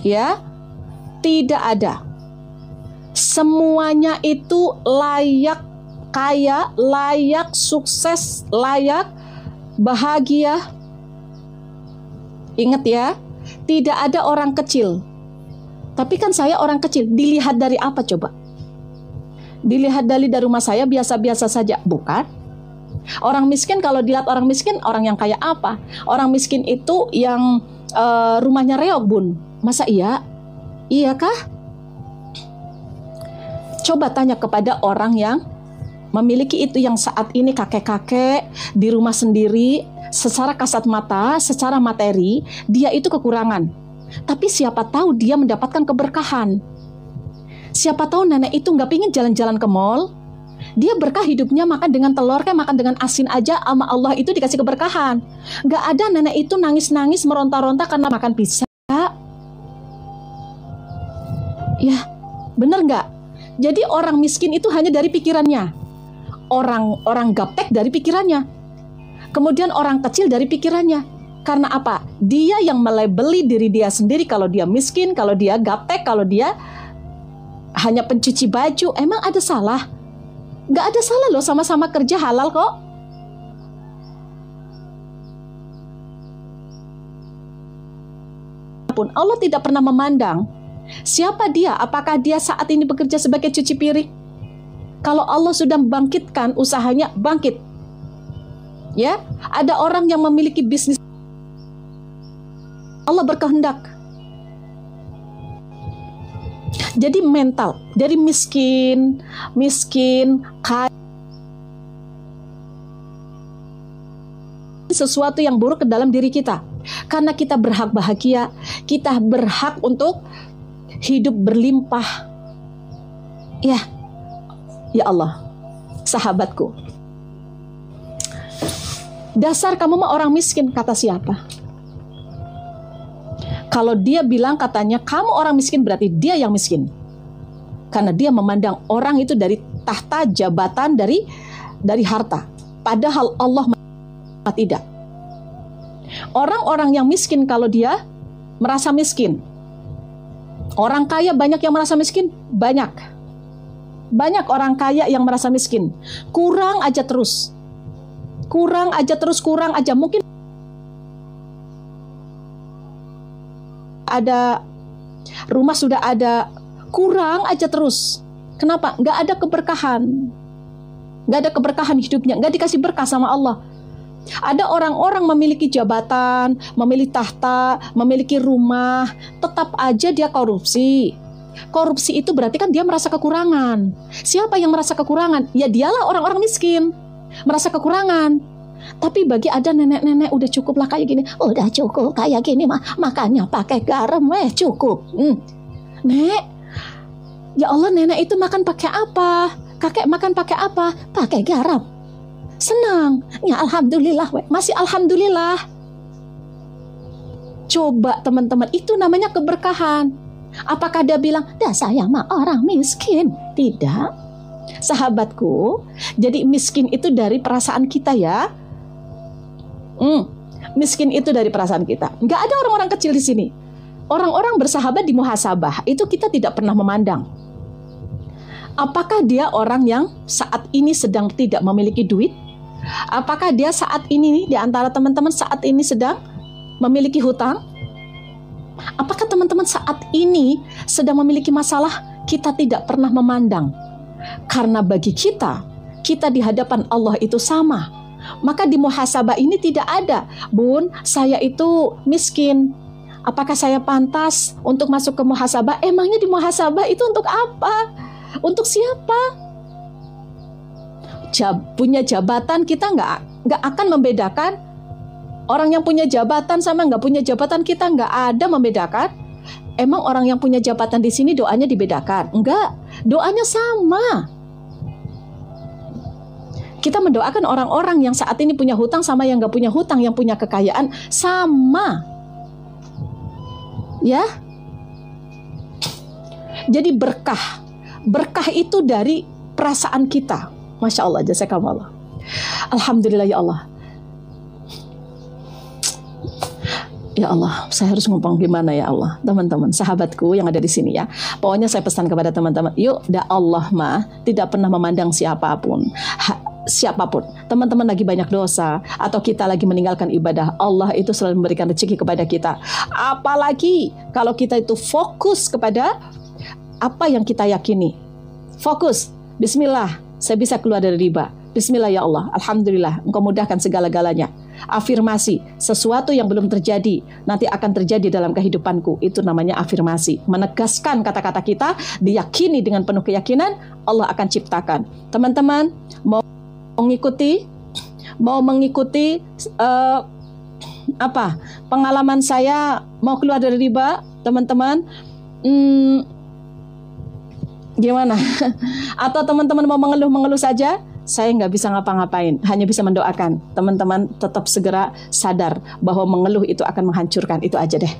Ya, tidak ada. Semuanya itu layak kaya, layak sukses, layak bahagia. Ingat ya, tidak ada orang kecil. Tapi kan saya orang kecil, dilihat dari apa coba? Dilihat dari rumah saya biasa-biasa saja, bukan? Orang miskin, kalau dilihat orang miskin, orang yang kayak apa? Orang miskin itu yang rumahnya reog, Bun. Masa iya? Iya kah? Coba tanya kepada orang yang memiliki itu, yang saat ini kakek-kakek di rumah sendiri, secara kasat mata, secara materi, dia itu kekurangan. Tapi siapa tahu dia mendapatkan keberkahan. Siapa tahu nenek itu nggak pingin jalan-jalan ke mall. Dia berkah hidupnya, makan dengan telur, kayak makan dengan asin aja, sama Allah itu dikasih keberkahan. Nggak ada nenek itu nangis-nangis, meronta-ronta karena makan pizza. Ya, bener nggak? Jadi orang miskin itu hanya dari pikirannya. Orang gaptek dari pikirannya. Kemudian orang kecil dari pikirannya. Karena apa? Dia yang melabeli diri dia sendiri kalau dia miskin, kalau dia gaptek, kalau dia hanya pencuci baju. Emang ada salah? Nggak ada salah loh, sama-sama kerja halal kok. Pun Allah tidak pernah memandang siapa dia, apakah dia saat ini bekerja sebagai cuci piring. Kalau Allah sudah membangkitkan usahanya, bangkit. Ya, ada orang yang memiliki bisnis, Allah berkehendak. Jadi mental dari miskin, kaya, sesuatu yang buruk ke dalam diri kita. Karena kita berhak bahagia, kita berhak untuk hidup berlimpah. Ya Allah, sahabatku, dasar kamu mah orang miskin, kata siapa? Kalau dia bilang katanya kamu orang miskin, berarti dia yang miskin. Karena dia memandang orang itu dari tahta, jabatan, dari harta. Padahal Allah tidak. Orang-orang yang miskin kalau dia merasa miskin. Orang kaya banyak yang merasa miskin? Banyak. Banyak orang kaya yang merasa miskin. Kurang aja terus. Kurang aja terus, kurang aja. Mungkin ada rumah sudah ada, kurang aja terus. Kenapa? Nggak ada keberkahan. Nggak ada keberkahan hidupnya. Nggak dikasih berkah sama Allah. Ada orang-orang memiliki jabatan, memiliki tahta, memiliki rumah, tetap aja dia korupsi. Korupsi itu berarti kan dia merasa kekurangan. Siapa yang merasa kekurangan? Ya dialah orang-orang miskin, merasa kekurangan. Tapi bagi ada nenek-nenek udah cukup lah kayak gini, udah cukup kayak gini mah, makanya pakai garam cukup. Nek, ya Allah, nenek itu makan pakai apa? Kakek makan pakai apa? Pakai garam. Senang, ya alhamdulillah, masih alhamdulillah. Coba teman-teman, itu namanya keberkahan. Apakah dia bilang, dah saya mah orang miskin? Tidak, sahabatku. Jadi miskin itu dari perasaan kita ya. Miskin itu dari perasaan kita. Nggak ada orang-orang kecil di sini. Orang-orang bersahabat di muhasabah itu kita tidak pernah memandang. Apakah dia orang yang saat ini sedang tidak memiliki duit? Apakah dia saat ini di antara teman-teman saat ini sedang memiliki hutang? Apakah teman-teman saat ini sedang memiliki masalah? Kita tidak pernah memandang. Karena bagi kita di hadapan Allah itu sama. Maka di muhasabah ini tidak ada, Bun, saya itu miskin. Apakah saya pantas untuk masuk ke muhasabah? Emangnya di muhasabah itu untuk apa? Untuk siapa? Punya jabatan kita nggak akan membedakan. Orang yang punya jabatan sama nggak punya jabatan kita nggak ada membedakan. Emang orang yang punya jabatan di sini doanya dibedakan? Enggak, doanya sama. Kita mendoakan orang-orang yang saat ini punya hutang sama yang nggak punya hutang, yang punya kekayaan sama. Ya, jadi berkah itu dari perasaan kita. Masya Allah, jazakallah. Alhamdulillah ya Allah. Ya Allah, saya harus ngomong gimana ya Allah, teman-teman, sahabatku yang ada di sini ya. Pokoknya saya pesan kepada teman-teman, yuk, dah Allah mah tidak pernah memandang siapapun. Siapapun, teman-teman lagi banyak dosa atau kita lagi meninggalkan ibadah, Allah itu selalu memberikan rezeki kepada kita. Apalagi kalau kita itu fokus kepada apa yang kita yakini. Fokus, bismillah, saya bisa keluar dari riba. Bismillah ya Allah, alhamdulillah, Engkau mudahkan segala-galanya. Afirmasi, sesuatu yang belum terjadi nanti akan terjadi dalam kehidupanku. Itu namanya afirmasi. Menegaskan kata-kata kita, diyakini dengan penuh keyakinan, Allah akan ciptakan. Teman-teman, mau mengikuti pengalaman saya mau keluar dari riba, teman-teman, gimana? Atau teman-teman mau mengeluh saja? Saya nggak bisa ngapa-ngapain, hanya bisa mendoakan. Teman-teman tetap segera sadar bahwa mengeluh itu akan menghancurkan, itu aja deh.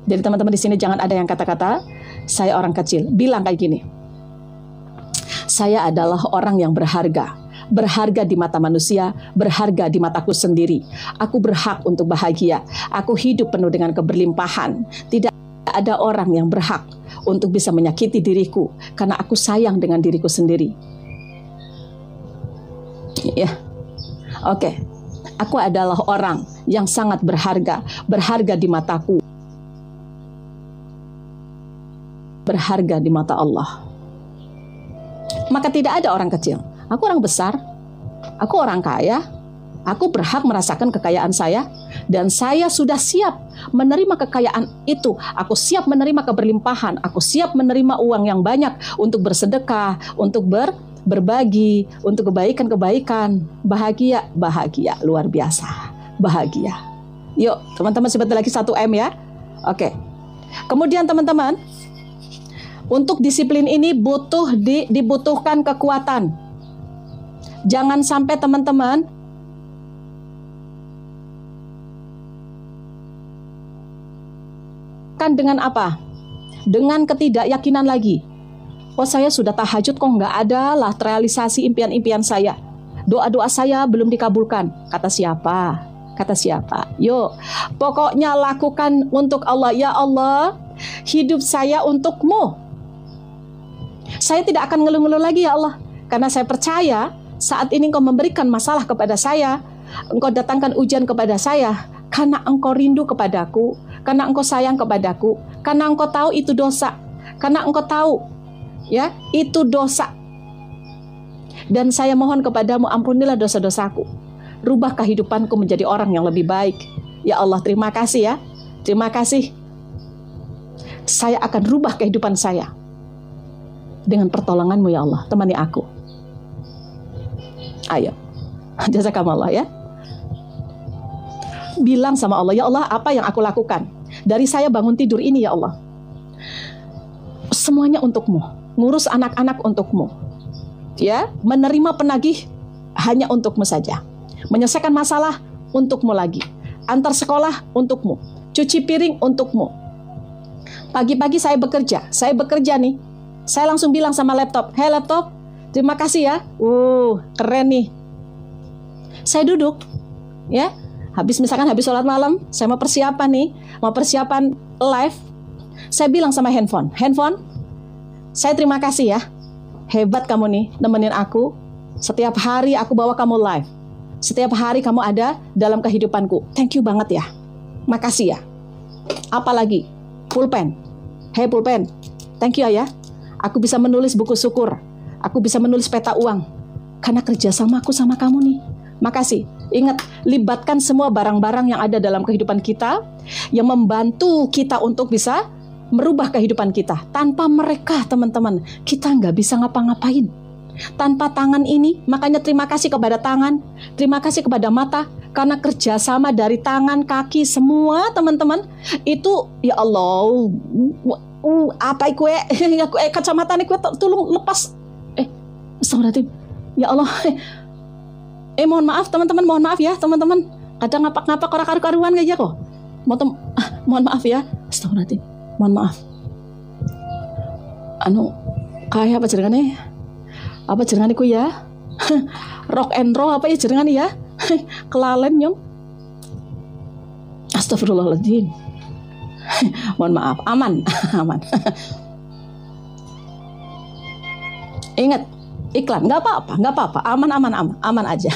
Jadi teman-teman di sini jangan ada yang kata-kata saya orang kecil. Bilang kayak gini, saya adalah orang yang berharga. Berharga di mata manusia, berharga di mataku sendiri. Aku berhak untuk bahagia. Aku hidup penuh dengan keberlimpahan. Tidak ada orang yang berhak untuk bisa menyakiti diriku, karena aku sayang dengan diriku sendiri. Ya, oke. Aku adalah orang yang sangat berharga, berharga di mataku, berharga di mata Allah. Maka tidak ada orang kecil. Aku orang besar, aku orang kaya, aku berhak merasakan kekayaan saya, dan saya sudah siap menerima kekayaan itu. Aku siap menerima keberlimpahan, aku siap menerima uang yang banyak untuk bersedekah, untuk berbagi, untuk kebaikan-kebaikan. Bahagia luar biasa. bahagia. Yuk, teman-teman, sebentar lagi 1M ya. Oke. Kemudian teman-teman, untuk disiplin ini dibutuhkan kekuatan. Jangan sampai teman-teman kan dengan apa? Dengan ketidakyakinan lagi. Oh, saya sudah tahajud kok nggak ada lah terrealisasi impian-impian saya. Doa-doa saya belum dikabulkan. Kata siapa? Kata siapa? Yuk, pokoknya lakukan untuk Allah. Ya Allah, hidup saya untukmu. Saya tidak akan ngeluh-ngeluh lagi ya Allah. Karena saya percaya saat ini Engkau memberikan masalah kepada saya. Engkau datangkan ujian kepada saya. Karena Engkau rindu kepadaku. Karena Engkau sayang kepadaku. Karena Engkau tahu itu dosa. Karena Engkau tahu ya itu dosa. Dan saya mohon kepadamu, ampunilah dosa-dosaku. Rubah kehidupanku menjadi orang yang lebih baik. Ya Allah, terima kasih ya. Terima kasih. Saya akan rubah kehidupan saya. Dengan pertolonganmu ya Allah, temani aku. Ayo. Jazakallah ya. Bilang sama Allah, ya Allah, apa yang aku lakukan? Dari saya bangun tidur ini ya Allah. Semuanya untukmu. Ngurus anak-anak untukmu. Ya, menerima penagih hanya untukmu saja. Menyelesaikan masalah untukmu lagi. Antar sekolah untukmu. Cuci piring untukmu. Pagi-pagi saya bekerja nih. Saya langsung bilang sama laptop, "Hey laptop, terima kasih ya. Keren nih." Saya duduk, ya. Habis sholat malam, saya mau persiapan nih, mau persiapan live. Saya bilang sama handphone, saya terima kasih ya. Hebat kamu nih, nemenin aku. Setiap hari aku bawa kamu live. Setiap hari kamu ada dalam kehidupanku. Thank you banget ya. Makasih ya. Apalagi, pulpen. Hey pulpen, thank you ya. Aku bisa menulis buku syukur. Aku bisa menulis peta uang. Karena kerjasamaku sama kamu nih. Makasih. Ingat, libatkan semua barang-barang yang ada dalam kehidupan kita yang membantu kita untuk bisa merubah kehidupan kita. Tanpa mereka, teman-teman, kita nggak bisa ngapa-ngapain. Tanpa tangan ini, makanya terima kasih kepada tangan, terima kasih kepada mata, karena kerjasama dari tangan, kaki, semua teman-teman, itu ya Allah, apa kue, kacamata nih kue tolong lepas, astagfirullahaladzim, ya Allah, mohon maaf teman-teman, mohon maaf ya teman-teman, kadang ngapa-ngapa orang karu-karuan aja kok, mohon maaf ya, astagfirullahaladzim, mohon maaf, kayak apa jaringannya? Apa jaringan iku ya? Rock and roll apa ya jaringan ya? Kelalen nyong. Astagfirullahaladzim. Mohon maaf, aman. Ingat, iklan, nggak apa-apa, aman aja.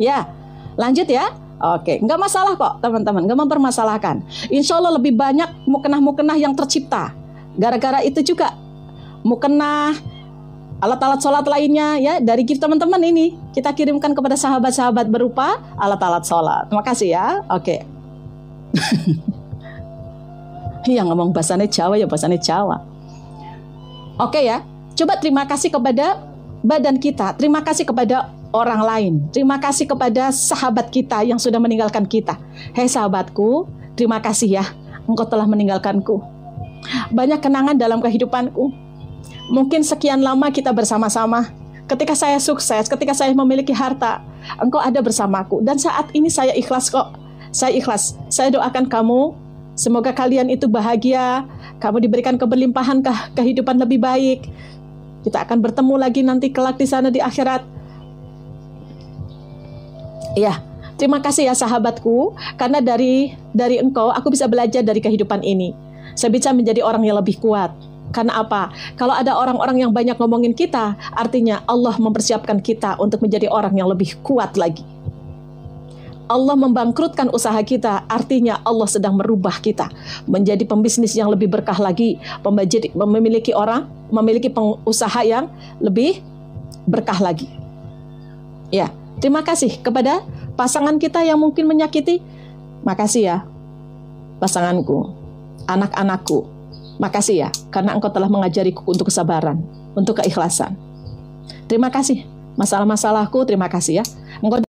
Ya, lanjut ya. Oke, nggak masalah kok teman-teman, nggak mempermasalahkan. Insya Allah lebih banyak mukenah-mukenah yang tercipta. Gara-gara itu juga mukenah, alat-alat sholat lainnya ya dari gift teman-teman ini kita kirimkan kepada sahabat-sahabat berupa alat-alat sholat. Terima kasih ya. Oke. Yang ngomong bahasanya Jawa ya bahasanya Jawa. Oke ya. Coba terima kasih kepada badan kita. Terima kasih kepada orang lain. Terima kasih kepada sahabat kita yang sudah meninggalkan kita. Hei sahabatku, terima kasih ya. Engkau telah meninggalkanku. Banyak kenangan dalam kehidupanku. Mungkin sekian lama kita bersama-sama. Ketika saya sukses, ketika saya memiliki harta, engkau ada bersamaku. Dan saat ini saya ikhlas kok. Saya ikhlas. Saya doakan kamu, semoga kalian itu bahagia. Kamu diberikan keberlimpahan kehidupan lebih baik. Kita akan bertemu lagi nanti kelak di sana di akhirat. Ya, terima kasih ya sahabatku. Karena dari engkau, aku bisa belajar dari kehidupan ini. Saya bisa menjadi orang yang lebih kuat. Karena apa? Kalau ada orang-orang yang banyak ngomongin kita, artinya Allah mempersiapkan kita untuk menjadi orang yang lebih kuat lagi. Allah membangkrutkan usaha kita, artinya Allah sedang merubah kita menjadi pembisnis yang lebih berkah lagi, memiliki pengusaha yang lebih berkah lagi. Ya, terima kasih kepada pasangan kita yang mungkin menyakiti. Makasih ya, pasanganku, anak-anakku. Makasih ya, karena engkau telah mengajariku untuk kesabaran, untuk keikhlasan. Terima kasih. Masalah-masalahku, terima kasih ya. Engkau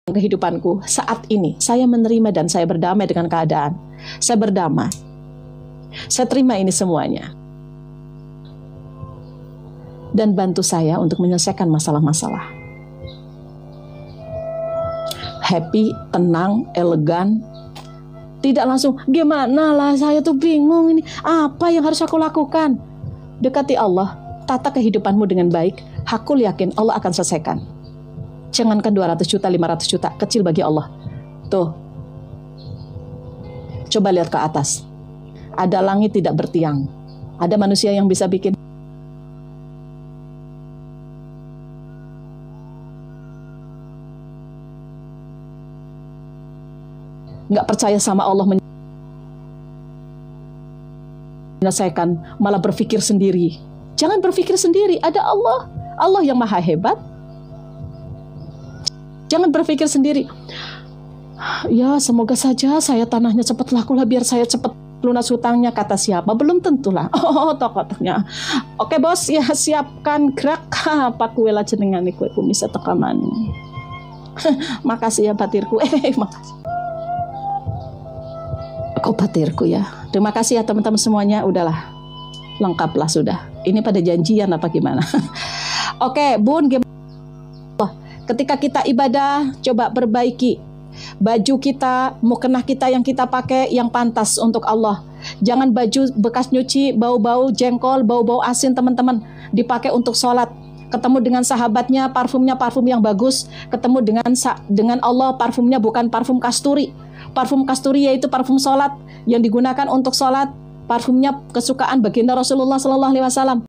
kehidupanku saat ini. Saya menerima dan saya berdamai dengan keadaan. Saya berdamai. Saya terima ini semuanya. Dan bantu saya untuk menyelesaikan masalah-masalah. Happy, tenang, elegan. Tidak langsung, gimana lah saya tuh bingung ini. Apa yang harus aku lakukan? Dekati Allah, tata kehidupanmu dengan baik. Aku yakin Allah akan selesaikan. Jangankan 200 juta, 500 juta, kecil bagi Allah. Tuh, coba lihat ke atas. Ada langit tidak bertiang. Ada manusia yang bisa bikin. Nggak percaya sama Allah menyelesaikan, malah berpikir sendiri. Jangan berpikir sendiri, ada Allah. Allah yang maha hebat. Jangan berpikir sendiri. Ya, semoga saja saya tanahnya cepat laku lah biar saya cepat lunas hutangnya. Kata siapa? Belum tentulah. Oh, tokohnya. Oke bos, ya siapkan gerak. Apa kue lah jenengan kue bisa tekaman. Makasih ya batirku. Makasih. Kok batirku ya. Terima kasih ya teman-teman semuanya. Udahlah, lengkaplah sudah. Ini pada janjian apa gimana? Oke, Bun, gimana? Ketika kita ibadah, coba perbaiki baju kita, mukena kita yang kita pakai yang pantas untuk Allah. Jangan baju bekas nyuci, bau-bau jengkol, bau-bau asin teman-teman, dipakai untuk sholat. Ketemu dengan sahabatnya, parfumnya parfum yang bagus. Ketemu dengan Allah, parfumnya bukan parfum kasturi. Parfum kasturi yaitu parfum sholat yang digunakan untuk sholat. Parfumnya kesukaan baginda Rasulullah SAW.